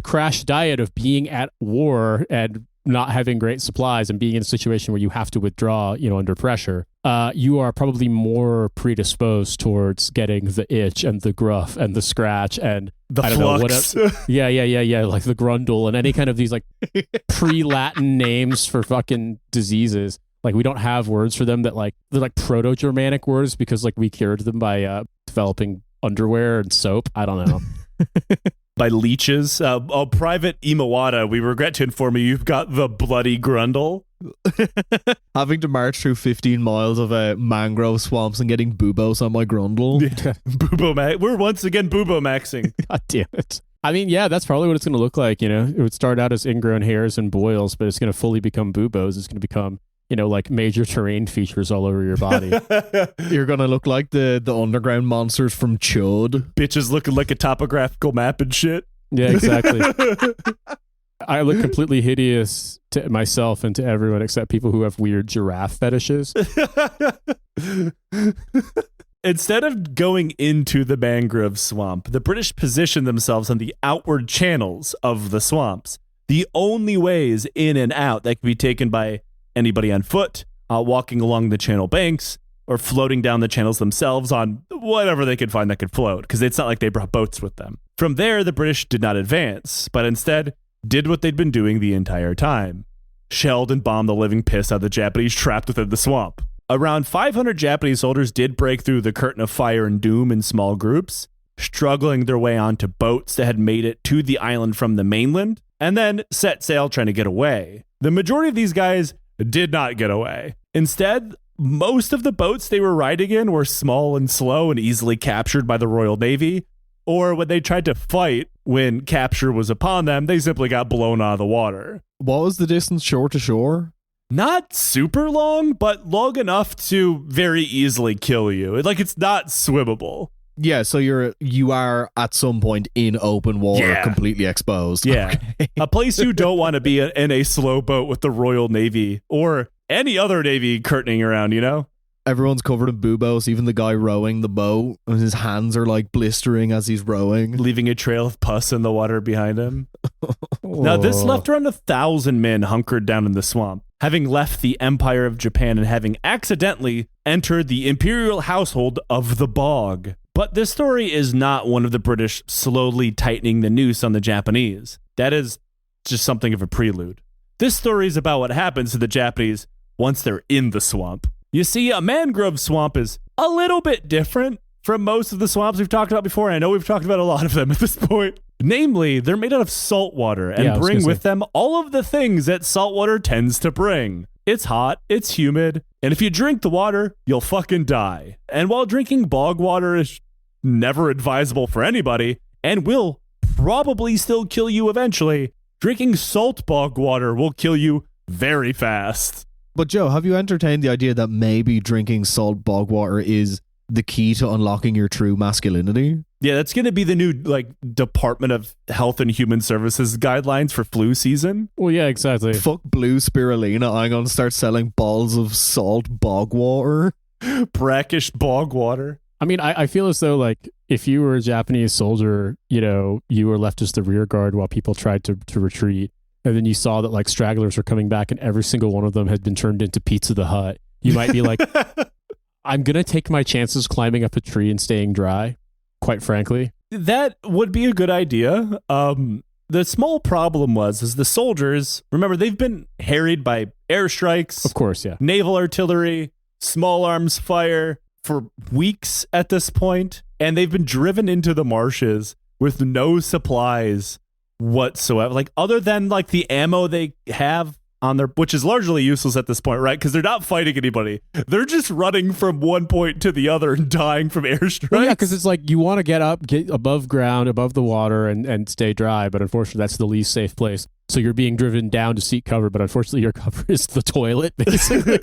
crash diet of being at war and not having great supplies and being in a situation where you have to withdraw, under pressure, you are probably more predisposed towards getting the itch and the gruff and the scratch and the flux. Yeah, like the grundle and any kind of these like pre-Latin names for fucking diseases. Like we don't have words for them that like they're like Proto-Germanic words because like we cured them by developing underwear and soap. I don't know. By leeches. Private Imawata, we regret to inform you, you've got the bloody grundle. Having to march through 15 miles of mangrove swamps and getting buboes on my grundle. Yeah. We're once again bubo-maxing. God damn it. I mean, yeah, that's probably what it's going to look like, It would start out as ingrown hairs and boils, but it's going to fully become buboes. It's going to become, like major terrain features all over your body. You're going to look like the underground monsters from Chud. Bitches looking like a topographical map and shit. Yeah, exactly. I look completely hideous to myself and to everyone except people who have weird giraffe fetishes. Instead of going into the mangrove swamp, the British positioned themselves on the outward channels of the swamps. The only ways in and out that could be taken by anybody on foot, walking along the channel banks, or floating down the channels themselves on whatever they could find that could float, because it's not like they brought boats with them. From there, the British did not advance, but instead did what they'd been doing the entire time: shelled and bombed the living piss out of the Japanese trapped within the swamp. Around 500 Japanese soldiers did break through the curtain of fire and doom in small groups, struggling their way onto boats that had made it to the island from the mainland, and then set sail trying to get away. The majority of these guys did not get away. Instead, most of the boats they were riding in were small and slow and easily captured by the Royal Navy, or when they tried to fight when capture was upon them, they simply got blown out of the water. What was the distance shore to shore? Not super long, but long enough to very easily kill you. Like, it's not swimmable. Yeah, so you are at some point in open water, completely exposed. Yeah. Okay. A place you don't want to be in a slow boat with the Royal Navy or any other Navy curtaining around, you know? Everyone's covered in buboes, even the guy rowing the boat, and his hands are like blistering as he's rowing. Leaving a trail of pus in the water behind him. Now, this left around 1,000 men hunkered down in the swamp, having left the Empire of Japan and having accidentally entered the imperial household of the Bog. But this story is not one of the British slowly tightening the noose on the Japanese. That is just something of a prelude. This story is about what happens to the Japanese once they're in the swamp. You see, a mangrove swamp is a little bit different from most of the swamps we've talked about before. And I know we've talked about a lot of them at this point. Namely, they're made out of salt water and bring with them all of the things that salt water tends to bring. It's hot, it's humid, and if you drink the water, you'll fucking die. And while drinking bog water is never advisable for anybody and will probably still kill you eventually, drinking salt bog water will kill you very fast. But Joe, have you entertained the idea that maybe drinking salt bog water is the key to unlocking your true masculinity? Yeah, that's going to be the new Department of Health and Human Services guidelines for flu season. Well, yeah, exactly. Fuck blue spirulina. I'm going to start selling balls of salt bog water. Brackish bog water. I mean, I feel as though, like, if you were a Japanese soldier, you know, you were left as the rear guard while people tried to retreat, and then you saw that, like, stragglers were coming back and every single one of them had been turned into Pizza the Hut. You might be like, I'm going to take my chances climbing up a tree and staying dry, quite frankly. That would be a good idea. The small problem is the soldiers, remember, they've been harried by airstrikes. Of course, yeah. Naval artillery, small arms fire, for weeks at this point, and they've been driven into the marshes with no supplies whatsoever, like other than like the ammo they have on their, which is largely useless at this point, right? Because they're not fighting anybody. They're just running from one point to the other and dying from airstrikes. Well, yeah, because it's like you want to get above ground, above the water, and stay dry, but unfortunately that's the least safe place. So you're being driven down to seek cover, but unfortunately your cover is the toilet, basically.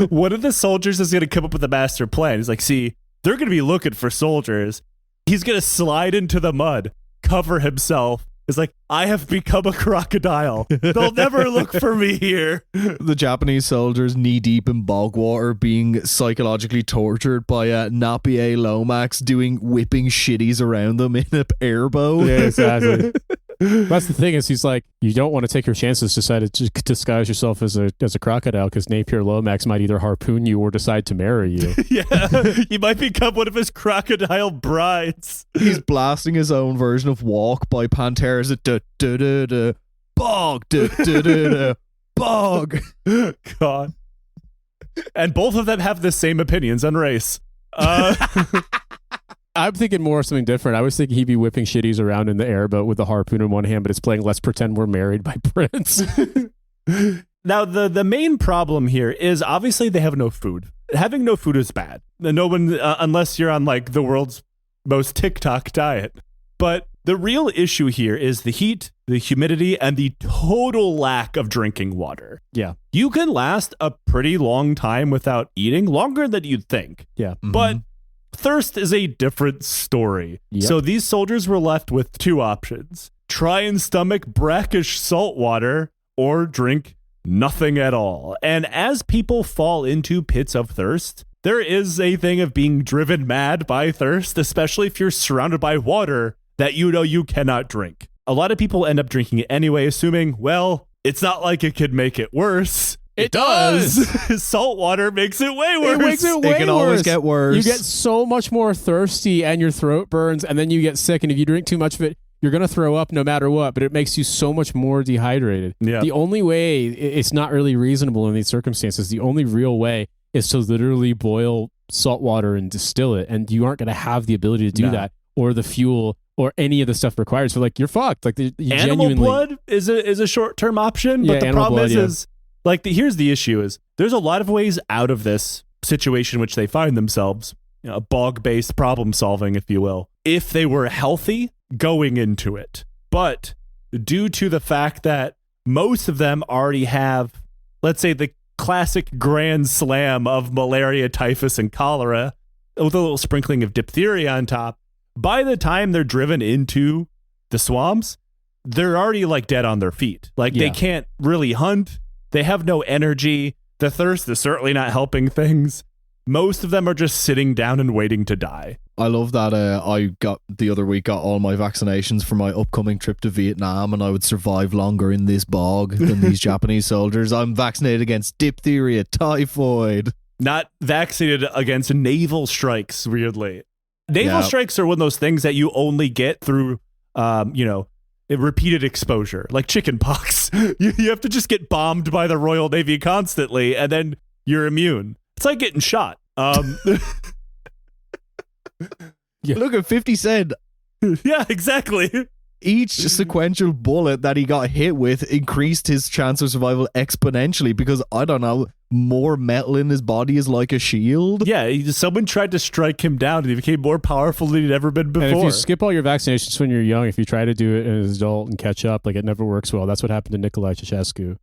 One of the soldiers is going to come up with a master plan. He's like, see, they're going to be looking for soldiers. He's going to slide into the mud, cover himself. It's like, I have become a crocodile. They'll never look for me here. The Japanese soldiers knee deep in bog water being psychologically tortured by Napier Lomax doing whipping shitties around them in an airboat. Yeah, exactly. That's the thing is he's like, you don't want to take your chances, decide to disguise yourself as a crocodile because Napier Lomax might either harpoon you or decide to marry you. Yeah, you might become one of his crocodile brides. He's blasting his own version of Walk by Pantera's bog, bog. God. And both of them have the same opinions on race. I'm thinking more of something different. I was thinking he'd be whipping shitties around in the airboat with the harpoon in one hand, but it's playing Let's Pretend We're Married by Prince. Now, the main problem here is obviously they have no food. Having no food is bad. No one, unless you're on like the world's most TikTok diet. But the real issue here is the heat, the humidity, and the total lack of drinking water. Yeah. You can last a pretty long time without eating, longer than you'd think. Yeah. But thirst is a different story. Yep. So these soldiers were left with two options. Try and stomach brackish salt water or drink nothing at all. And as people fall into pits of thirst, there is a thing of being driven mad by thirst, especially if you're surrounded by water that you know you cannot drink. A lot of people end up drinking it anyway, assuming, well, it's not like it could make it worse. It does. Salt water makes it way worse. It makes it way worse. It can always get worse. You get so much more thirsty and your throat burns and then you get sick. And if you drink too much of it, you're going to throw up no matter what, but it makes you so much more dehydrated. Yeah. The only way, it's not really reasonable in these circumstances. The only real way is to literally boil salt water and distill it. And you aren't going to have the ability to do that or the fuel or any of the stuff required. So like you're fucked. Like you animal blood is a short-term option, but the problem is like here's the issue is there's a lot of ways out of this situation which they find themselves. bog-based problem solving, if you will, if they were healthy going into it. But due to the fact that most of them already have, let's say, the classic grand slam of malaria, typhus, and cholera, with a little sprinkling of diphtheria on top, by the time they're driven into the swamps, they're already like dead on their feet. Like they can't really hunt. They have no energy. The thirst is certainly not helping things. Most of them are just sitting down and waiting to die. I love that I got the other week got all my vaccinations for my upcoming trip to Vietnam, and I would survive longer in this bog than these Japanese soldiers. I'm vaccinated against diphtheria, typhoid. Not vaccinated against naval strikes, weirdly. Naval strikes are one of those things that you only get through, repeated exposure, like chicken pox. You have to just get bombed by the Royal Navy constantly, and then you're immune. It's like getting shot. Look at 50 Cent. Yeah, exactly. Each sequential bullet that he got hit with increased his chance of survival exponentially because, I don't know, more metal in his body is like a shield. Yeah, someone tried to strike him down and he became more powerful than he'd ever been before. And if you skip all your vaccinations when you're young, if you try to do it as an adult and catch up, like it never works well. That's what happened to Nicolae Ceausescu.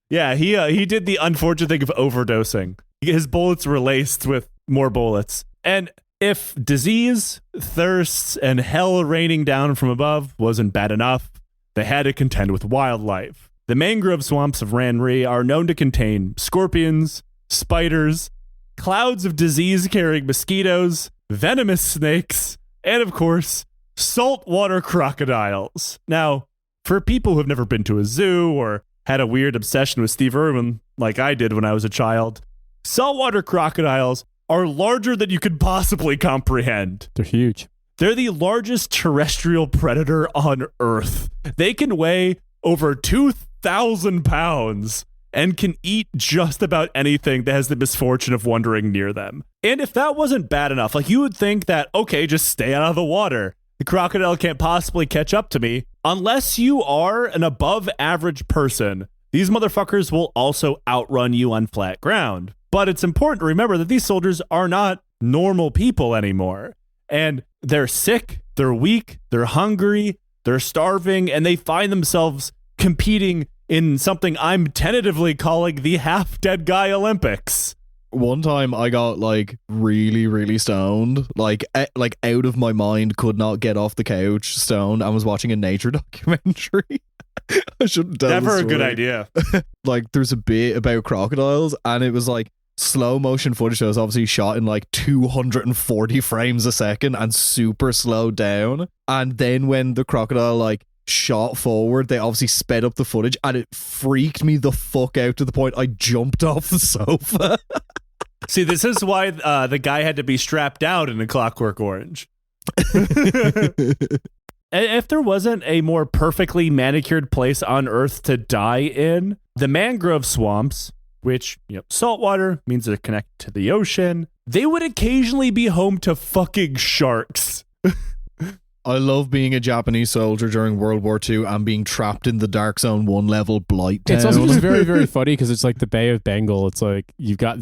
Yeah, he did the unfortunate thing of overdosing. His bullets were laced with more bullets. And if disease, thirsts, and hell raining down from above wasn't bad enough, they had to contend with wildlife. The mangrove swamps of Ramree are known to contain scorpions, spiders, clouds of disease-carrying mosquitoes, venomous snakes, and of course, saltwater crocodiles. Now, for people who have never been to a zoo or had a weird obsession with Steve Irwin like I did when I was a child, saltwater crocodiles are larger than you could possibly comprehend. They're huge. They're the largest terrestrial predator on Earth. They can weigh over 2,000 pounds and can eat just about anything that has the misfortune of wandering near them. And if that wasn't bad enough, like you would think that, okay, just stay out of the water. The crocodile can't possibly catch up to me. Unless you are an above average person, these motherfuckers will also outrun you on flat ground. But it's important to remember that these soldiers are not normal people anymore. And they're sick, they're weak, they're hungry, they're starving, and they find themselves competing in something I'm tentatively calling the half-dead guy Olympics. One time I got like really, really stoned, like out of my mind, could not get off the couch, stoned, and was watching a nature documentary. I shouldn't tell Never the a good story. idea. Like there's a bit about crocodiles, and it was like slow motion footage that was obviously shot in like 240 frames a second and super slowed down. And then when the crocodile like shot forward, they obviously sped up the footage, and it freaked me the fuck out to the point I jumped off the sofa. See, this is why the guy had to be strapped down in A Clockwork Orange. If there wasn't a more perfectly manicured place on Earth to die in, the mangrove swamps, which, saltwater means they're connected to the ocean, they would occasionally be home to fucking sharks. I love being a Japanese soldier during World War II and being trapped in the Dark Zone 1 level Blight Town. It's also just very, very funny because it's like the Bay of Bengal. It's like you've got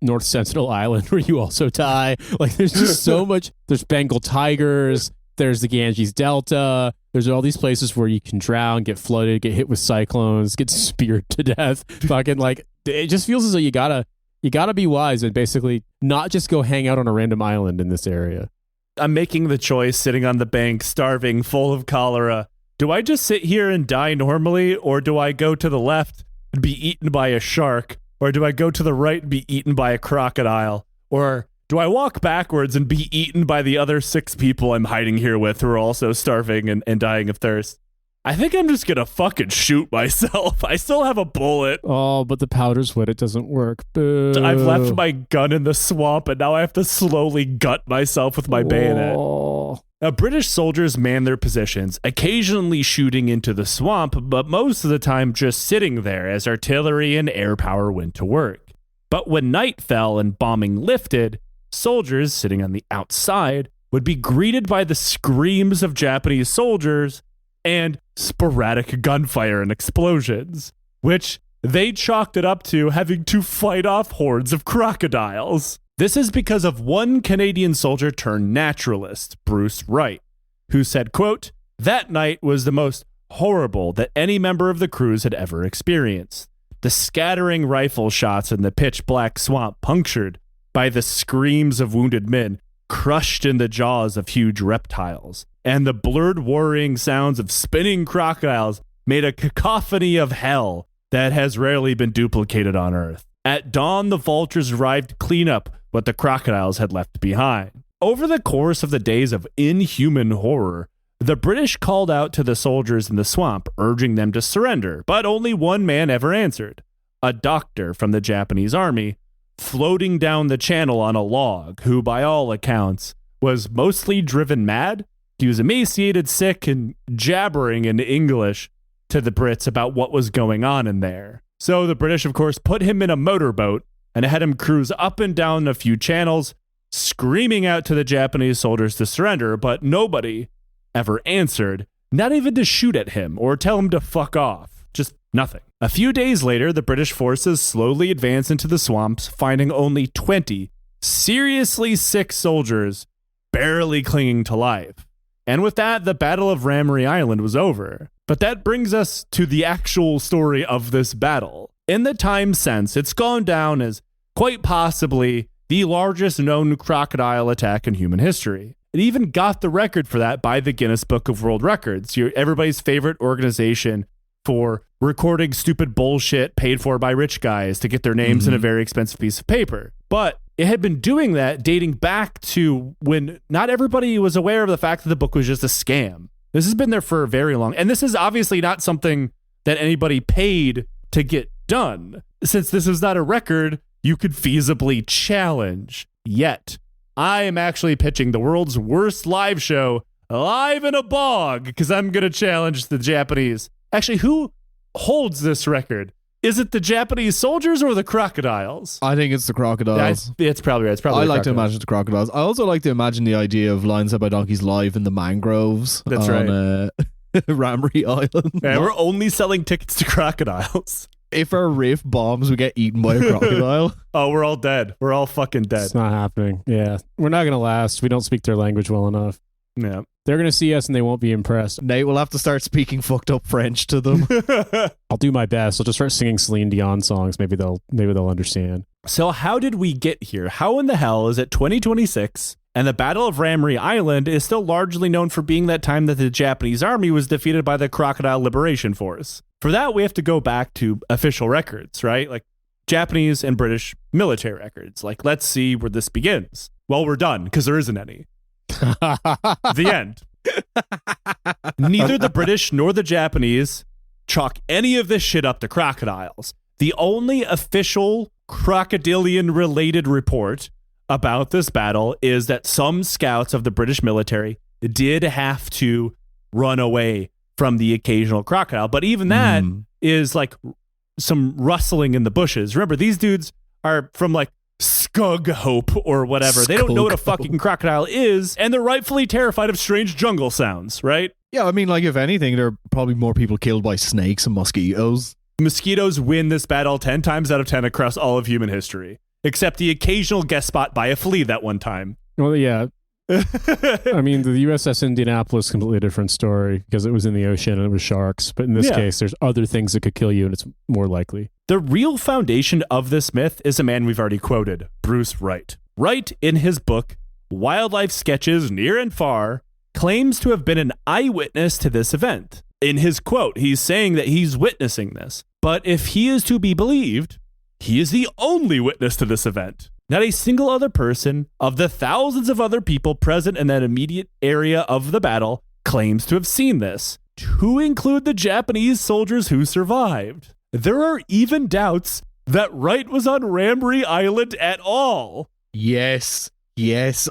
North Sentinel Island where you also die. Like there's just so much. There's Bengal tigers. There's the Ganges Delta. There's all these places where you can drown, get flooded, get hit with cyclones, get speared to death. Fucking like it just feels as though you gotta be wise and basically not just go hang out on a random island in this area. I'm making the choice, sitting on the bank, starving, full of cholera. Do I just sit here and die normally, or do I go to the left and be eaten by a shark, or do I go to the right and be eaten by a crocodile, or do I walk backwards and be eaten by the other 6 people I'm hiding here with who are also starving and dying of thirst? I think I'm just gonna fucking shoot myself. I still have a bullet. Oh, but the powder's wet. It doesn't work. Boo. I've left my gun in the swamp, and now I have to slowly gut myself with my bayonet. Now, British soldiers man their positions, occasionally shooting into the swamp, but most of the time just sitting there as artillery and air power went to work. But when night fell and bombing lifted, soldiers sitting on the outside would be greeted by the screams of Japanese soldiers and sporadic gunfire and explosions, which they chalked it up to having to fight off hordes of crocodiles. This is because of one Canadian soldier turned naturalist, Bruce Wright, who said, quote, "That night was the most horrible that any member of the crews had ever experienced. The scattering rifle shots in the pitch black swamp punctured by the screams of wounded men crushed in the jaws of huge reptiles, and the blurred worrying sounds of spinning crocodiles made a cacophony of hell that has rarely been duplicated on Earth. At dawn, the vultures arrived to clean up what the crocodiles had left behind." Over the course of the days of inhuman horror, the British called out to the soldiers in the swamp, urging them to surrender, but only one man ever answered, a doctor from the Japanese army, floating down the channel on a log, who, by all accounts, was mostly driven mad. He was emaciated, sick, and jabbering in English to the Brits about what was going on in there. So the British, of course, put him in a motorboat and had him cruise up and down a few channels, screaming out to the Japanese soldiers to surrender, but nobody ever answered, not even to shoot at him or tell him to fuck off. Just nothing. A few days later, the British forces slowly advanced into the swamps, finding only 20 seriously sick soldiers barely clinging to life. And with that, the Battle of Ramree Island was over. But that brings us to the actual story of this battle. In the time since, it's gone down as quite possibly the largest known crocodile attack in human history. It even got the record for that by the Guinness Book of World Records, everybody's favorite organization for recording stupid bullshit paid for by rich guys to get their names in a very expensive piece of paper. But it had been doing that dating back to when not everybody was aware of the fact that the book was just a scam. This has been there for very long. And this is obviously not something that anybody paid to get done. Since this is not a record you could feasibly challenge. Yet, I am actually pitching the world's worst live show live in a bog because I'm going to challenge the Japanese. Actually, who holds this record? Is it the Japanese soldiers or the crocodiles? I think it's the crocodiles. It's probably right. It's probably I like to imagine it's the crocodiles. I also like to imagine the idea of Lions Led by Donkeys live in the mangroves. That's on, right. Ramry Island. And we're only selling tickets to crocodiles. If our riff bombs, we get eaten by a crocodile. Oh, we're all dead. We're all fucking dead. It's not happening. Yeah. We're not going to last. We don't speak their language well enough. Yeah. They're going to see us and they won't be impressed. Nate will have to start speaking fucked up French to them. I'll do my best. I'll just start singing Celine Dion songs. Maybe they'll understand. So how did we get here? How in the hell is it 2026 and the Battle of Ramree Island is still largely known for being that time that the Japanese army was defeated by the Crocodile Liberation Force? For that, we have to go back to official records, right? Like Japanese and British military records. Like, let's see where this begins. Well, we're done because there isn't any. The end. Neither the British nor the Japanese chalk any of this shit up to crocodiles. The only official crocodilian related report about this battle is that some scouts of the British military did have to run away from the occasional crocodile. But even that is like some rustling in the bushes. Remember, these dudes are from like Skug Hope or whatever. They don't know what a fucking crocodile is, and they're rightfully terrified of strange jungle sounds, right? Yeah, I mean, like, if anything, there are probably more people killed by snakes and mosquitoes. Mosquitoes win this battle 10 times out of 10 across all of human history, except the occasional guest spot by a flea that one time. Well, yeah. I mean, the USS Indianapolis, completely different story because it was in the ocean and it was sharks. But in this case, there's other things that could kill you and it's more likely. The real foundation of this myth is a man we've already quoted, Bruce Wright. Wright, in his book, Wildlife Sketches Near and Far, claims to have been an eyewitness to this event. In his quote, he's saying that he's witnessing this. But if he is to be believed, he is the only witness to this event. Not a single other person of the thousands of other people present in that immediate area of the battle claims to have seen this, to include the Japanese soldiers who survived. There are even doubts that Wright was on Ramree Island at all. Yes,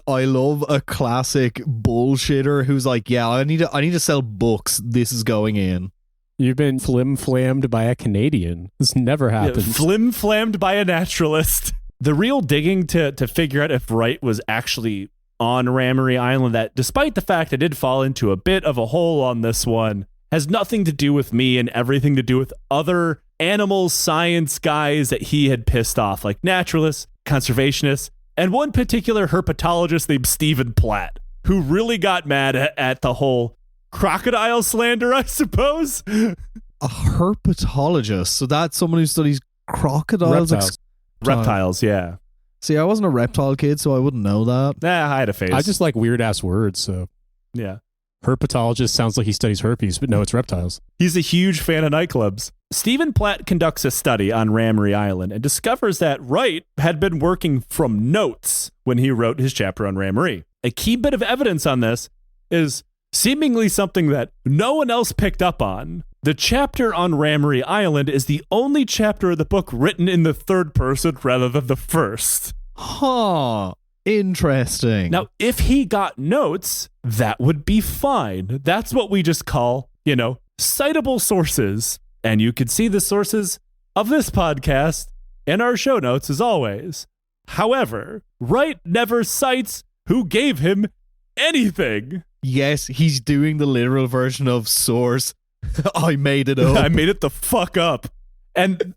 I love a classic bullshitter who's like, yeah, I need to sell books. This is going in. You've been flim-flammed by a Canadian. This never happens. Yeah, flim-flammed by a naturalist. The real digging to figure out if Wright was actually on Ramree Island, that despite the fact I did fall into a bit of a hole on this one, has nothing to do with me and everything to do with other animal science guys that he had pissed off, like naturalists, conservationists, and one particular herpetologist named Stephen Platt, who really got mad at the whole crocodile slander, I suppose. A herpetologist. So that's someone who studies crocodiles? Reptiles, yeah. See, I wasn't a reptile kid, so I wouldn't know that. I had a face. I just like weird ass words, so. Yeah. Herpetologist sounds like he studies herpes, but no, it's reptiles. He's a huge fan of nightclubs. Stephen Platt conducts a study on Ramry Island and discovers that Wright had been working from notes when he wrote his chapter on Ramree. A key bit of evidence on this is seemingly something that no one else picked up on. The chapter on Ramry Island is the only chapter of the book written in the third person rather than the first. Huh. Interesting. Now, if he got notes, that would be fine. That's what we just call, citable sources. And you can see the sources of this podcast in our show notes as always. However, Wright never cites who gave him anything. Yes, he's doing the literal version of source. I made it up. I made it the fuck up. And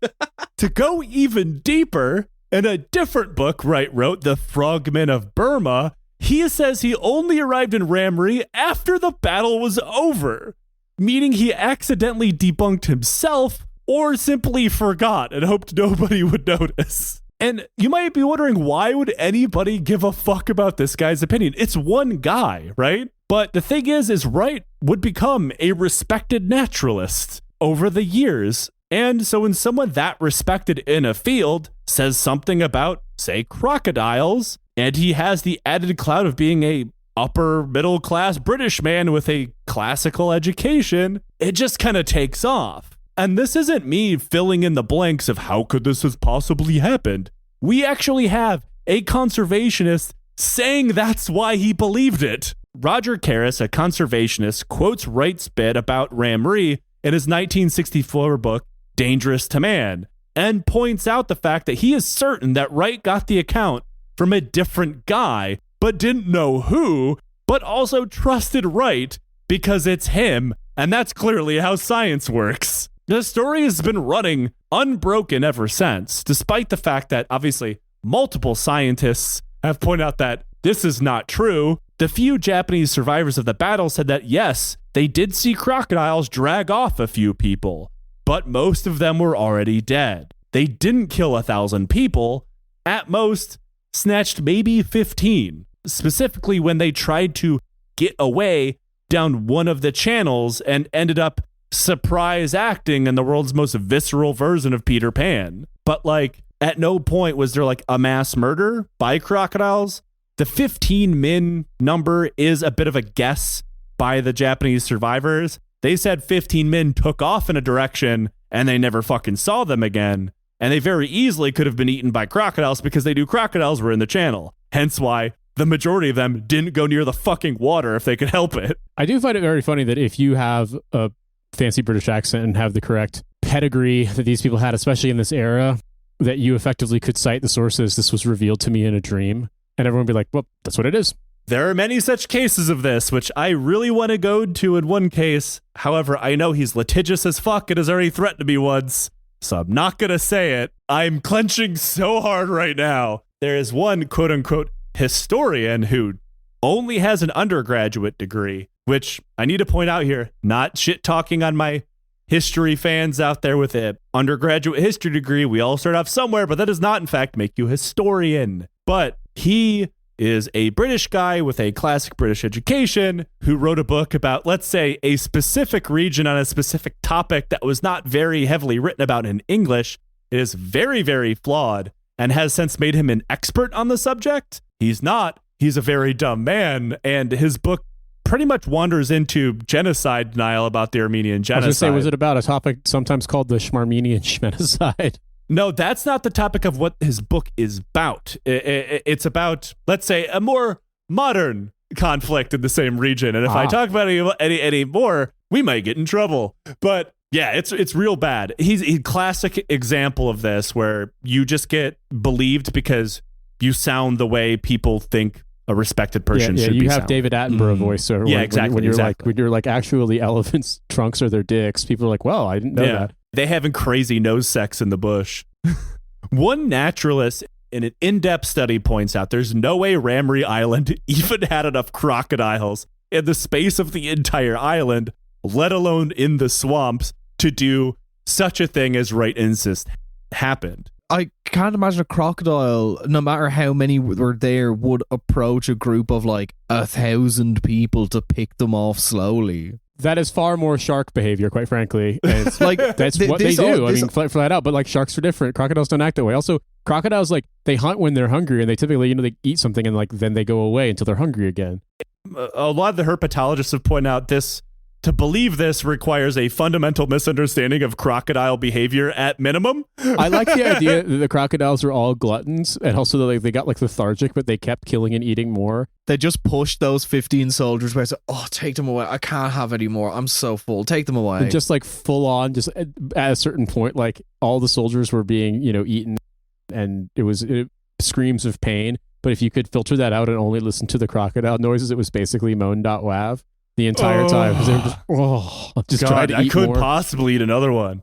to go even deeper, in a different book Wright wrote, The Frogmen of Burma, he says he only arrived in Ramree after the battle was over, meaning he accidentally debunked himself or simply forgot and hoped nobody would notice. And you might be wondering, why would anybody give a fuck about this guy's opinion? It's one guy, right? But the thing is Wright would become a respected naturalist over the years. And so when someone that respected in a field says something about, say, crocodiles, and he has the added clout of being a upper middle class British man with a classical education, it just kind of takes off. And this isn't me filling in the blanks of how could this have possibly happened. We actually have a conservationist saying that's why he believed it. Roger Karras, a conservationist, quotes Wright's bit about Ramree in his 1964 book, Dangerous to Man, and points out the fact that he is certain that Wright got the account from a different guy, but didn't know who, but also trusted Wright because it's him, and that's clearly how science works. The story has been running unbroken ever since, despite the fact that, obviously, multiple scientists have pointed out that this is not true. The few Japanese survivors of the battle said that, yes, they did see crocodiles drag off a few people, but most of them were already dead. They didn't kill 1,000 people, at most, snatched maybe 15, specifically when they tried to get away down one of the channels and ended up surprise acting in the world's most visceral version of Peter Pan. But at no point was there a mass murder by crocodiles. The 15 men number is a bit of a guess by the Japanese survivors. They said 15 men took off in a direction and they never fucking saw them again. And they very easily could have been eaten by crocodiles because they knew crocodiles were in the channel. Hence why the majority of them didn't go near the fucking water if they could help it. I do find it very funny that if you have a fancy British accent and have the correct pedigree that these people had, especially in this era, that you effectively could cite the sources, this was revealed to me in a dream. And everyone would be like, well, that's what it is. There are many such cases of this, which I really want to go to in one case. However, I know he's litigious as fuck and has already threatened me once, so I'm not going to say it. I'm clenching so hard right now. There is one quote-unquote historian who only has an undergraduate degree, which I need to point out here, not shit-talking on my history fans out there with an undergraduate history degree. We all start off somewhere, but that does not, in fact, make you a historian. But he is a British guy with a classic British education who wrote a book about, let's say, a specific region on a specific topic that was not very heavily written about in English. It is very, very flawed and has since made him an expert on the subject. He's not. He's a very dumb man, and his book pretty much wanders into genocide denial about the Armenian genocide. I was going to say, was it about a topic sometimes called the Schmarmenian genocide? No, that's not the topic of what his book is about. It's about, let's say, a more modern conflict in the same region. And if I talk about any more, we might get in trouble. But yeah, it's real bad. He's a classic example of this where you just get believed because you sound the way people think a respected person should be you have sound. David Attenborough voice. So Yeah, exactly. When you're like, actually elephants' trunks are their dicks, people are like, well, I didn't know that. They having crazy nose sex in the bush. One naturalist in an in-depth study points out there's no way Ramry Island even had enough crocodiles in the space of the entire island, let alone in the swamps, to do such a thing as Wright insists happened. I can't imagine a crocodile, no matter how many were there, would approach a group of like 1,000 people to pick them off slowly. That is far more shark behavior, quite frankly. And it's like that's what they do. I mean, flat out. But like sharks are different. Crocodiles don't act that way. Also, crocodiles like they hunt when they're hungry, and they typically they eat something and like then they go away until they're hungry again. A lot of the herpetologists have pointed out this. To believe this requires a fundamental misunderstanding of crocodile behavior at minimum. I like the idea that the crocodiles are all gluttons, and also they got like lethargic, but they kept killing and eating more. They just pushed those 15 soldiers away. So, take them away. I can't have any more. I'm so full. Take them away. And just like full on, just at a certain point, like all the soldiers were being, eaten, and it screams of pain. But if you could filter that out and only listen to the crocodile noises, it was basically moan.wav. The entire time, because they were just trying to eat I could more. possibly eat another one.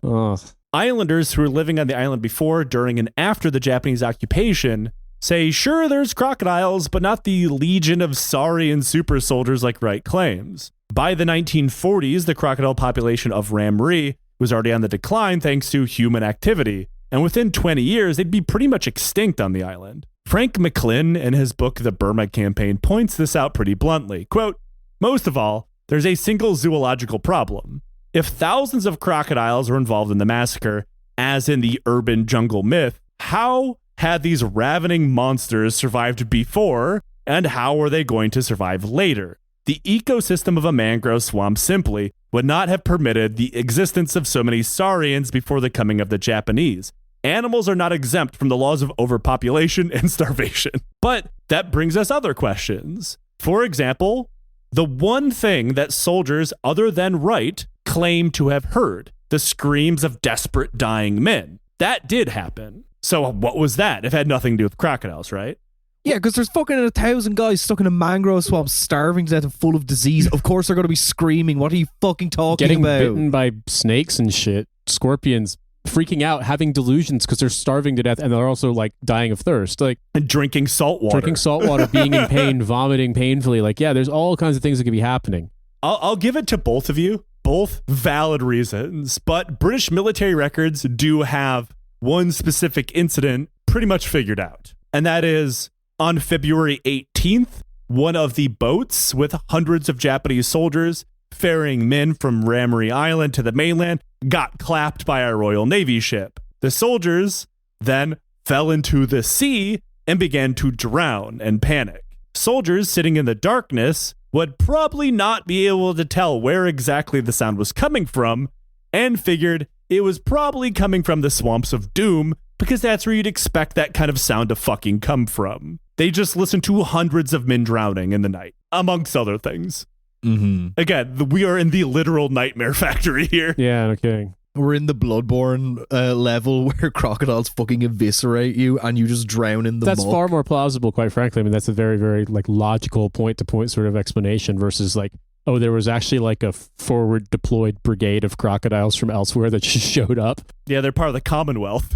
Islanders who were living on the island before, during, and after the Japanese occupation say, sure, there's crocodiles, but not the legion of saurian super soldiers like Wright claims. By the 1940s, the crocodile population of Ramree was already on the decline thanks to human activity, and within 20 years, they'd be pretty much extinct on the island. Frank McLynn, in his book The Burma Campaign, points this out pretty bluntly. Quote, most of all, there's a single zoological problem. If thousands of crocodiles were involved in the massacre, as in the urban jungle myth, how had these ravening monsters survived before, and how are they going to survive later? The ecosystem of a mangrove swamp simply would not have permitted the existence of so many saurians before the coming of the Japanese. Animals are not exempt from the laws of overpopulation and starvation. But that brings us other questions. For example, the one thing that soldiers other than Wright claim to have heard, the screams of desperate dying men. That did happen. So what was that? It had nothing to do with crocodiles, right? Yeah, because there's fucking 1,000 guys stuck in a mangrove swamp starving to death and full of disease. Of course they're going to be screaming. What are you fucking talking about? Getting bitten by snakes and shit. Scorpions. Freaking out, having delusions because they're starving to death, and they're also like dying of thirst, like and drinking salt water, being in pain, vomiting painfully. Like, yeah, there's all kinds of things that could be happening. I'll give it to both of you, both valid reasons, but British military records do have one specific incident pretty much figured out, and that is on February 18th, one of the boats with hundreds of Japanese soldiers ferrying men from Ramry Island to the mainland got clapped by a Royal Navy ship. The soldiers then fell into the sea and began to drown and panic. Soldiers sitting in the darkness would probably not be able to tell where exactly the sound was coming from and figured it was probably coming from the swamps of doom because that's where you'd expect that kind of sound to fucking come from. They just listened to hundreds of men drowning in the night, amongst other things. Mm-hmm. Again, we are in the literal nightmare factory here. Yeah, no kidding. We're in the Bloodborne level where crocodiles fucking eviscerate you and you just drown in the That's muck. far more plausible, quite frankly. I mean, that's a very, very like logical point-to-point sort of explanation versus like, oh, there was actually like a forward deployed brigade of crocodiles from elsewhere that just showed up. Yeah, they're part of the Commonwealth.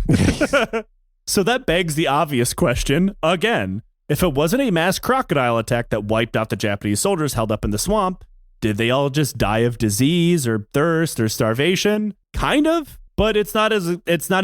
So that begs the obvious question again. If it wasn't a mass crocodile attack that wiped out the Japanese soldiers held up in the swamp, did they all just die of disease or thirst or starvation? Kind of, but it's not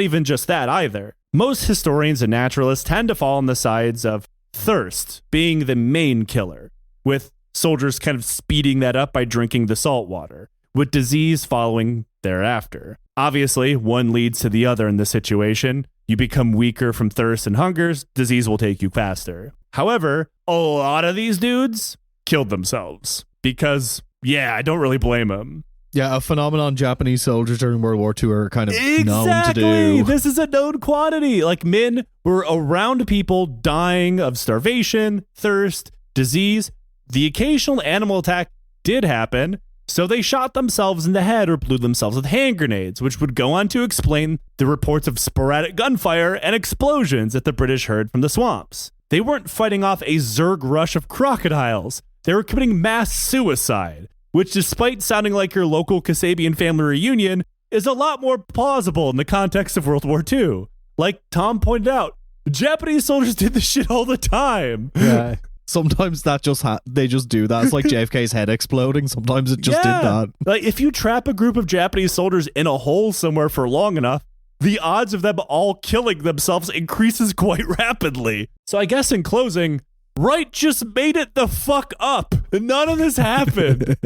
even just that either. Most historians and naturalists tend to fall on the sides of thirst being the main killer, with soldiers kind of speeding that up by drinking the salt water, with disease following thereafter. Obviously, one leads to the other in this situation. You become weaker from thirst and hunger, disease will take you faster. However, a lot of these dudes killed themselves because, yeah, I don't really blame them. Yeah, a phenomenon Japanese soldiers during World War II are kind of known to do. This is a known quantity. Like, men were around people dying of starvation, thirst, disease. The occasional animal attack did happen, so they shot themselves in the head or blew themselves with hand grenades, which would go on to explain the reports of sporadic gunfire and explosions that the British heard from the swamps. they weren't fighting off a Zerg rush of crocodiles. They were committing mass suicide, which, despite sounding like your local Kasabian family reunion, is a lot more plausible in the context of World War II. Like Tom pointed out, Japanese soldiers did this shit all the time. Yeah. Sometimes that they just do that. It's like JFK's head exploding. Sometimes it just did that. Like if you trap a group of Japanese soldiers in a hole somewhere for long enough, the odds of them all killing themselves increases quite rapidly. So I guess in closing, Wright just made it the fuck up. None of this happened.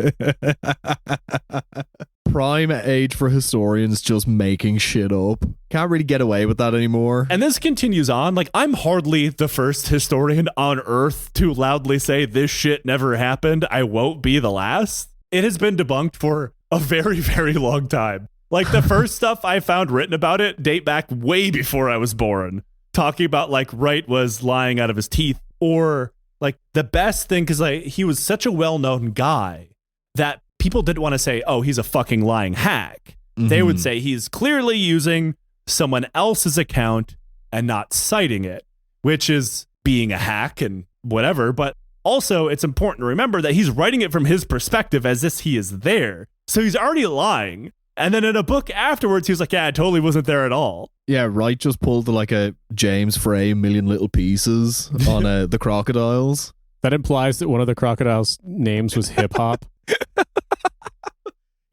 Prime age for historians just making shit up. Can't really get away with that anymore. And this continues on. Like, I'm hardly the first historian on Earth to loudly say this shit never happened. I won't be the last. It has been debunked for a very, very long time. Like, the first stuff I found written about it date back way before I was born. Talking about, like, Wright was lying out of his teeth. Or, like, the best thing, because like, he was such a well-known guy that people didn't want to say, oh, he's a fucking lying hack. Mm-hmm. They would say he's clearly using someone else's account and not citing it, which is being a hack and whatever. But also, it's important to remember that he's writing it from his perspective as if he is there. So he's already lying. And then in a book afterwards, he was like, yeah, I totally wasn't there at all. Yeah, Wright just pulled like a James Frey Million Little Pieces on the crocodiles. That implies that one of the crocodiles' names was Hip Hop.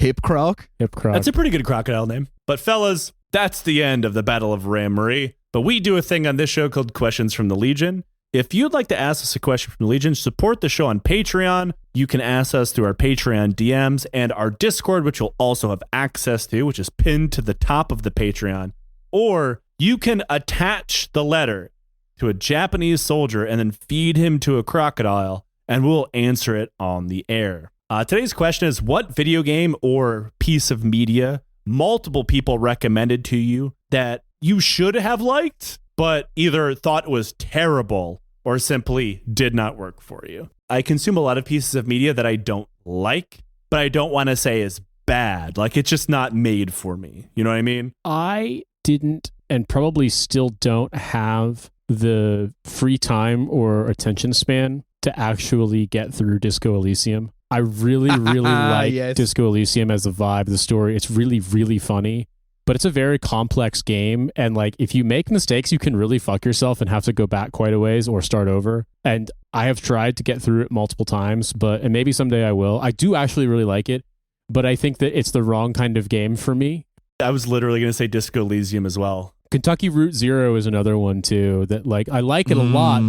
Hip Croc? Hip Croc. That's a pretty good crocodile name. But fellas, that's the end of the Battle of Ramree. But we do a thing on this show called Questions from the Legion. If you'd like to ask us a question from the Legion, support the show on Patreon. You can ask us through our Patreon DMs and our Discord, which you'll also have access to, which is pinned to the top of the Patreon. Or you can attach the letter to a Japanese soldier and then feed him to a crocodile, and we'll answer it on the air. Today's question is, what video game or piece of media multiple people recommended to you that you should have liked, but either thought was terrible or simply did not work for you? I consume a lot of pieces of media that I don't like, but I don't want to say is bad. Like, it's just not made for me. You know what I mean? I didn't, and probably still don't have the free time or attention span to actually get through Disco Elysium. I really, really like Disco Elysium as a vibe, the story. It's really, really funny, but it's a very complex game. And like, if you make mistakes, you can really fuck yourself and have to go back quite a ways or start over. And I have tried to get through it multiple times, and maybe someday I will. I do actually really like it, but I think that it's the wrong kind of game for me. I was literally going to say Disco Elysium as well. Kentucky Route Zero is another one too that like I like it a lot.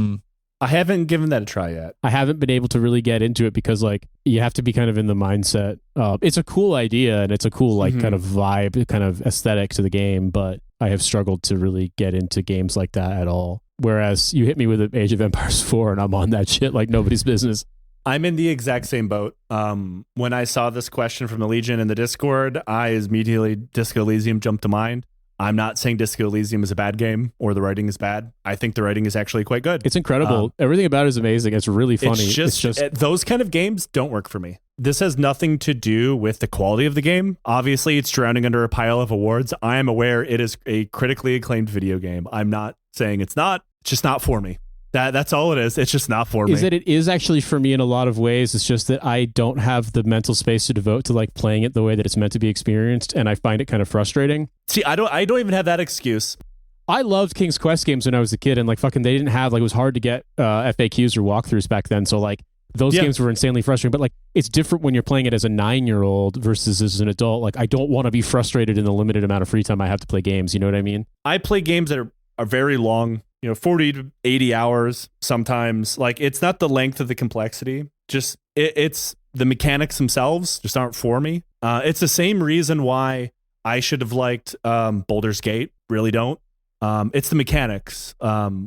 I haven't given that a try yet. I haven't been able to really get into it because like you have to be kind of in the mindset. It's a cool idea and it's a cool like kind of vibe, kind of aesthetic to the game, but I have struggled to really get into games like that at all. Whereas you hit me with Age of Empires 4 and I'm on that shit like nobody's business. I'm in the exact same boat. When I saw this question from the Legion in the Discord, I immediately Disco Elysium jumped to mind. I'm not saying Disco Elysium is a bad game or the writing is bad. I think the writing is actually quite good. It's incredible. Everything about it is amazing. It's really funny. It's just those kind of games don't work for me. This has nothing to do with the quality of the game. Obviously, it's drowning under a pile of awards. I am aware it is a critically acclaimed video game. I'm not saying it's not. It's just not for me. That's all it is. It's just not for me. Is that it is actually for me in a lot of ways. It's just that I don't have the mental space to devote to like playing it the way that it's meant to be experienced, and I find it kind of frustrating. See, I don't even have that excuse. I loved King's Quest games when I was a kid, and like fucking they didn't have like it was hard to get FAQs or walkthroughs back then. So like those games were insanely frustrating. But like it's different when you're playing it as a 9-year-old versus as an adult. Like I don't want to be frustrated in the limited amount of free time I have to play games. You know what I mean? I play games that are very long. 40 to 80 hours sometimes. Like, it's not the length of the complexity. Just, it's the mechanics themselves just aren't for me. It's the same reason why I should have liked Baldur's Gate. Really don't. It's the mechanics.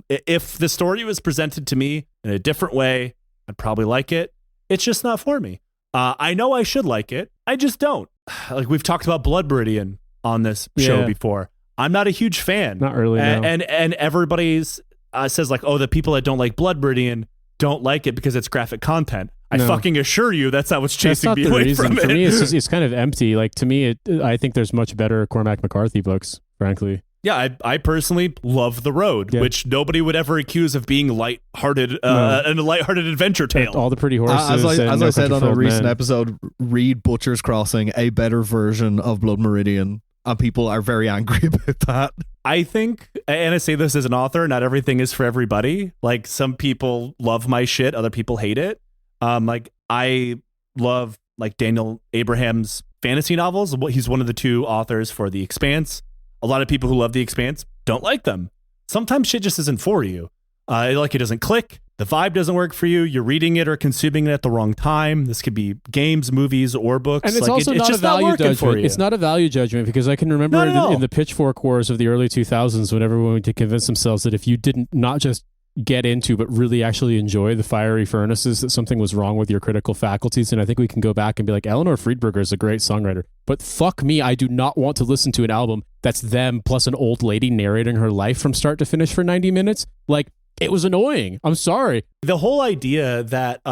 If the story was presented to me in a different way, I'd probably like it. It's just not for me. I know I should like it. I just don't. Like, we've talked about Blood Meridian on this show before. I'm not a huge fan. Not really, no. And everybody's says like, oh, the people that don't like Blood Meridian don't like it because it's graphic content. I fucking assure you that's not what's chasing me away from it. For me, it's kind of empty. Like, to me, I think there's much better Cormac McCarthy books, frankly. Yeah, I personally love The Road, which nobody would ever accuse of being lighthearted, and a lighthearted adventure tale. All the pretty horses. As I said on a recent episode, read Butcher's Crossing, a better version of Blood Meridian, and people are very angry about that. I think, and I say this as an author, not everything is for everybody. Like, some people love my shit, other people hate it. Like, I love like Daniel Abraham's fantasy novels. He's one of the 2 authors for The Expanse. A lot of people who love The Expanse don't like them. Sometimes shit just isn't for you. Like, it doesn't click. The vibe doesn't work for you. You're reading it or consuming it at the wrong time. This could be games, movies, or books. And it's like, also not a value judgment. It's not a value judgment, because I can remember in the pitchfork wars of the early 2000s when everyone would convince themselves that if you didn't not just get into but really actually enjoy the fiery furnaces, that something was wrong with your critical faculties. And I think we can go back and be like, Eleanor Friedberger is a great songwriter, but fuck me, I do not want to listen to an album that's them plus an old lady narrating her life from start to finish for 90 minutes. Like, it was annoying. I'm sorry. The whole idea that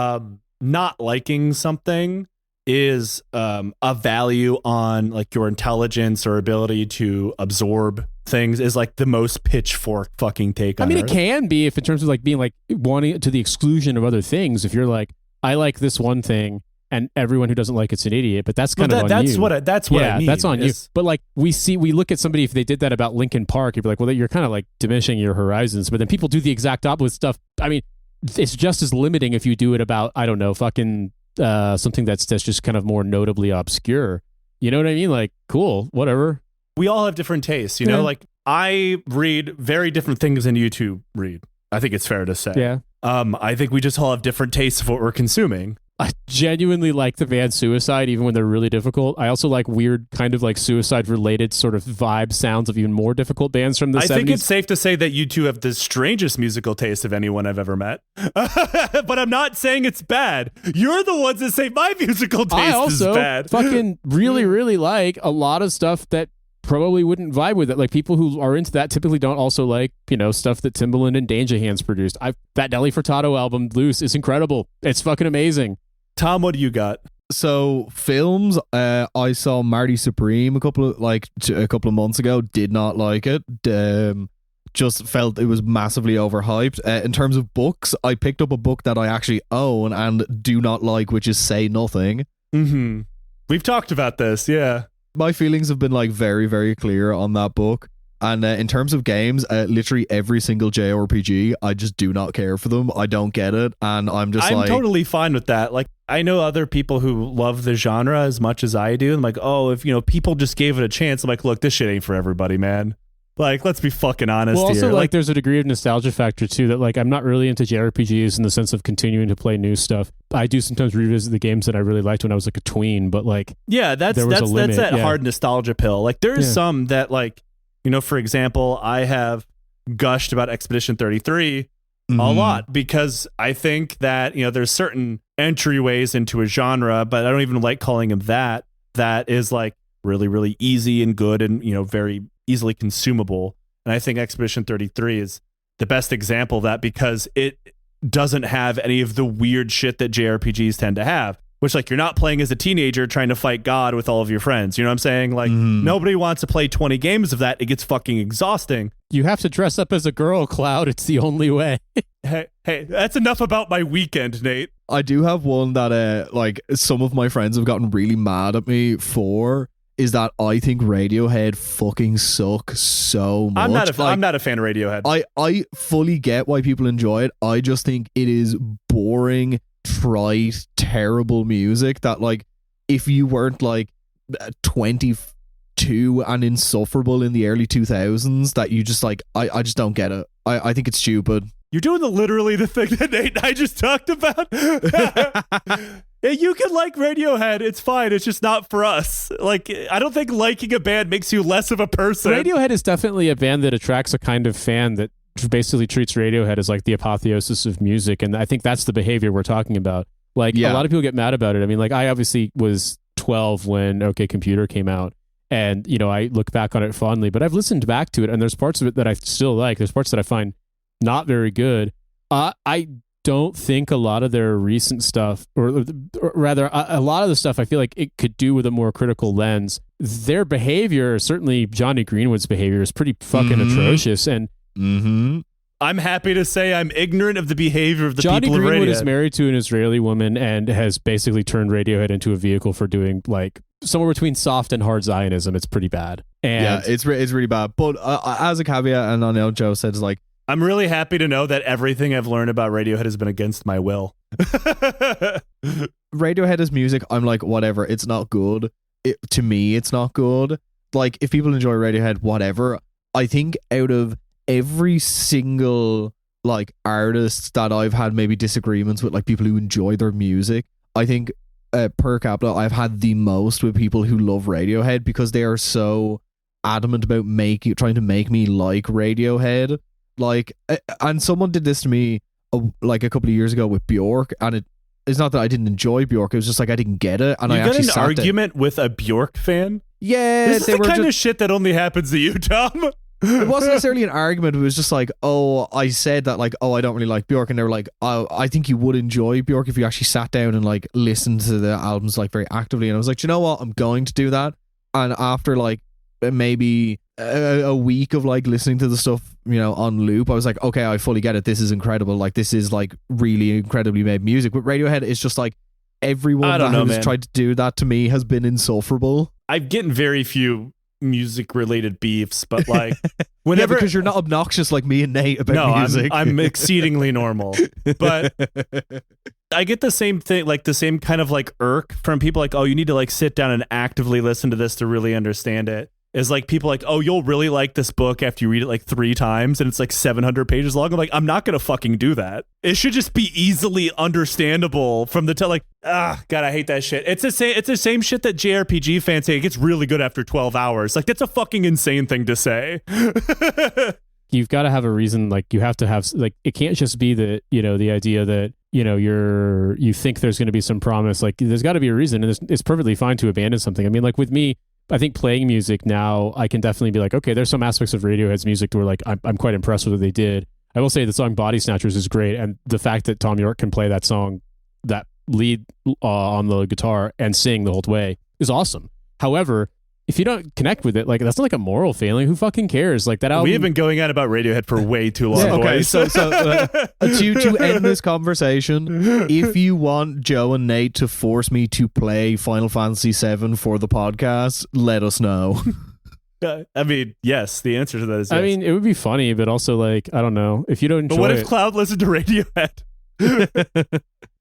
not liking something is a value on like your intelligence or ability to absorb things is like the most pitchfork fucking take on it Earth. Can be, if in terms of like being like wanting it to the exclusion of other things. If you're like, I like this one thing and everyone who doesn't like it's an idiot, but that's kind of on that's you. That's what I mean. That's on you. But like we look at somebody, if they did that about Linkin Park, you'd be like, well, you're kind of like diminishing your horizons. But then people do the exact opposite with stuff. I mean, it's just as limiting if you do it about, I don't know, fucking something that's just kind of more notably obscure. You know what I mean? Like, cool, whatever. We all have different tastes, you know? Like, I read very different things than you two read. I think it's fair to say. Yeah. I think we just all have different tastes of what we're consuming. I genuinely like the band Suicide, even when they're really difficult. I also like weird kind of like suicide-related sort of vibe sounds of even more difficult bands from the 70s. I think it's safe to say that you two have the strangest musical taste of anyone I've ever met. But I'm not saying it's bad. You're the ones that say my musical taste is bad. I also fucking really, really like a lot of stuff that probably wouldn't vibe with it. Like, people who are into that typically don't also like, you know, stuff that Timbaland and Danger Hands produced. That Nelly Furtado album, Loose, is incredible. It's fucking amazing. Tom, what do you got? So films, I saw Marty Supreme a couple of months ago. Did not like it. Just felt it was massively overhyped. In terms of books, I picked up a book that I actually own and do not like, which is Say Nothing. Mm-hmm. We've talked about this, yeah. My feelings have been like very, very clear on that book. And in terms of games, literally every single JRPG, I just do not care for them. I don't get it. And I'm totally fine with that. Like, I know other people who love the genre as much as I do. I'm like, oh, if, you know, people just gave it a chance. I'm like, look, this shit ain't for everybody, man. Like, let's be fucking honest here. Well, also, like, there's a degree of nostalgia factor, too, that, like, I'm not really into JRPGs in the sense of continuing to play new stuff. I do sometimes revisit the games that I really liked when I was, like, a tween, but, like, yeah, that's that hard nostalgia pill. Like, there's some that, like, you know, for example, I have gushed about Expedition 33 a lot because I think that, you know, there's certain entryways into a genre, but I don't even like calling them that is like really, really easy and good and, you know, very easily consumable. And I think Expedition 33 is the best example of that because it doesn't have any of the weird shit that JRPGs tend to have. Which, like, you're not playing as a teenager trying to fight God with all of your friends. You know what I'm saying? Like, nobody wants to play 20 games of that. It gets fucking exhausting. You have to dress up as a girl, Cloud. It's the only way. Hey, that's enough about my weekend, Nate. I do have one that, like, some of my friends have gotten really mad at me for, is that I think Radiohead fucking suck so much. I'm not a fan of Radiohead. I fully get why people enjoy it. I just think it is boring, trite, terrible music that, like, if you weren't like 22 and insufferable in the early 2000s, that you just like, I just don't get it. I think it's stupid. You're doing literally the thing that Nate and I just talked about. Yeah, you can like Radiohead. It's fine. It's just not for us. Like, I don't think liking a band makes you less of a person. Radiohead is definitely a band that attracts a kind of fan that basically treats Radiohead as like the apotheosis of music, and I think that's the behavior we're talking about. Like, a lot of people get mad about it. I mean, like, I obviously was 12 when OK Computer came out, and, you know, I look back on it fondly, but I've listened back to it, and there's parts of it that I still like. There's parts that I find not very good. I don't think a lot of their recent stuff, or rather a lot of the stuff I feel like it could do with a more critical lens. Their behavior, certainly Johnny Greenwood's behavior, is pretty fucking atrocious. And I'm happy to say I'm ignorant of the behavior of the Johnny people of Greenwood Radiohead. is married to an Israeli woman and has basically turned Radiohead into a vehicle for doing like somewhere between soft and hard Zionism. It's pretty bad. And yeah, it's really bad. But as a caveat, and I know Joe said, it's like, I'm really happy to know that everything I've learned about Radiohead has been against my will. Radiohead is music. I'm like, whatever. It's not good. To me, it's not good. Like, if people enjoy Radiohead, whatever. I think out of every single like artist that I've had maybe disagreements with, like people who enjoy their music, I think per capita I've had the most with people who love Radiohead because they are so adamant about trying to make me like Radiohead. Like, and someone did this to me like a couple of years ago with Bjork, and it's not that I didn't enjoy Bjork, it was just like I didn't get it. And you I actually got an argument with a Bjork fan? Yeah, this is the kind of shit that only happens to you, Tom. It wasn't necessarily an argument. It was just like, oh, I said that, like, oh, I don't really like Bjork, and they were like, oh, I think you would enjoy Bjork if you actually sat down and like listened to the albums like very actively. And I was like, you know what, I'm going to do that. And after like maybe a week of like listening to the stuff, you know, on loop, I was like, okay, I fully get it. This is incredible. Like, this is like really incredibly made music. But Radiohead is just like, everyone that has tried to do that to me has been insufferable. I've gotten very few music related beefs, but like whenever, because you're not obnoxious like me and Nate about music. I'm exceedingly normal. But I get the same thing, like the same kind of like irk from people like, oh, you need to like sit down and actively listen to this to really understand it. Is like people like, oh, you'll really like this book after you read it like 3 times and it's like 700 pages long. I'm like, I'm not gonna fucking do that. It should just be easily understandable from the like, God, I hate that shit. It's the same shit that JRPG fans say. It gets really good after 12 hours. Like, that's a fucking insane thing to say. You've got to have a reason. Like, you have to have, like, it can't just be the, you know, the idea that, you know, you think there's going to be some promise. Like, there's got to be a reason, and it's perfectly fine to abandon something. I mean, like with me, I think playing music now, I can definitely be like, okay, there's some aspects of Radiohead's music where like I'm quite impressed with what they did. I will say the song Body Snatchers is great, and the fact that Thom Yorke can play that song, that lead on the guitar and sing the whole way is awesome. However, if you don't connect with it, like, that's not like a moral failing. Who fucking cares? Like, that album. We have been going on about Radiohead for way too long. Yeah, okay, boys. so to end this conversation, if you want Joe and Nate to force me to play Final Fantasy VII for the podcast, let us know. I mean, yes, the answer to that is yes. I mean, it would be funny, but also, like, I don't know. If you don't enjoy but what if Cloud listened to Radiohead?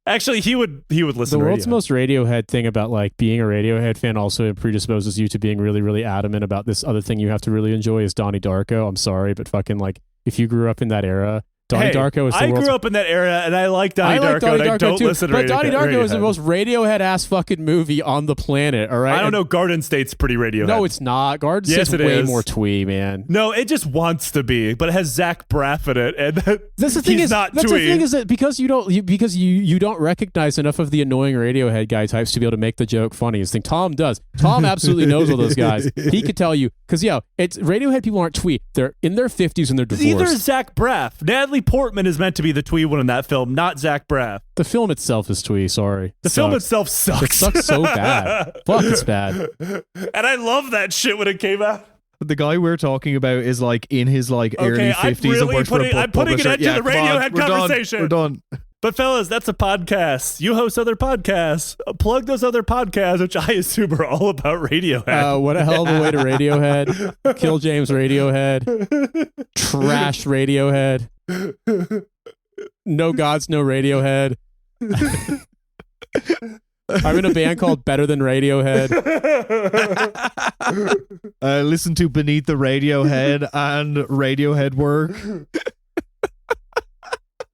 Actually, he would listen the to world's Radiohead. most Radiohead thing about like being a Radiohead fan also predisposes you to being really, really adamant about this other thing you have to really enjoy is Donnie Darko. I'm sorry, but fucking like, if you grew up in that era, Donnie Darko is the I grew up in that era, and I like Donnie Darko, and I don't too, listen to but Radiohead. Donnie Darko is the most Radiohead-ass fucking movie on the planet, all right? I don't know, Garden State's pretty Radiohead. No, it's not. Garden Yes, State's it way is. more twee, man. No, it just wants to be, but it has Zach Braff in it, and That's the thing he's is, not that's twee. the thing is that because you don't recognize enough of the annoying Radiohead guy types to be able to make the joke funny. Is the thing Tom does. Tom absolutely knows all those guys. He could tell you because it's Radiohead people aren't twee. They're in their 50s and they're divorced. Neither is Zach Braff. Natalie Portman is meant to be the twee one in that film, not Zach Braff. The film itself is twee. Sorry, The film itself sucks. It sucks so bad. Fuck, it's bad. And I love that shit when it came out. The guy we're talking about is like in his like early 50s and works for a book I'm putting an publisher. end to the come on, Radiohead we're conversation. We're done. But fellas, that's a podcast. You host other podcasts. Plug those other podcasts, which I assume are all about Radiohead. What a hell of a way to Radiohead. Kill James Radiohead. Trash Radiohead. No gods, no Radiohead. I'm in a band called Better Than Radiohead. Listen to Beneath the Radiohead and Radiohead work.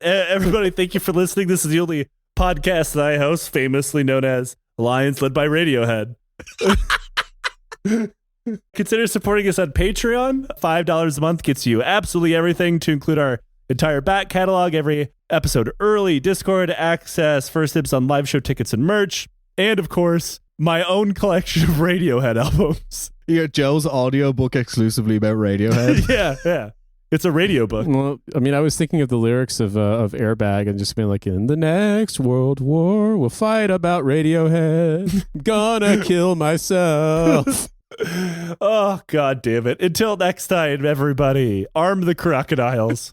Everybody, thank you for listening. This is the only podcast that I host, famously known as Lyons, led by Radiohead. Consider supporting us on Patreon. $5 a month gets you absolutely everything, to include our entire back catalog, every episode early, Discord access, first dibs on live show tickets and merch, and of course, my own collection of Radiohead albums. Yeah, Joe's audiobook exclusively about Radiohead. Yeah. It's a radio book. Well, I mean, I was thinking of the lyrics of Airbag and just being like, in the next World War, we'll fight about Radiohead. Gonna kill myself. Oh, God damn it. Until next time, everybody, arm the crocodiles.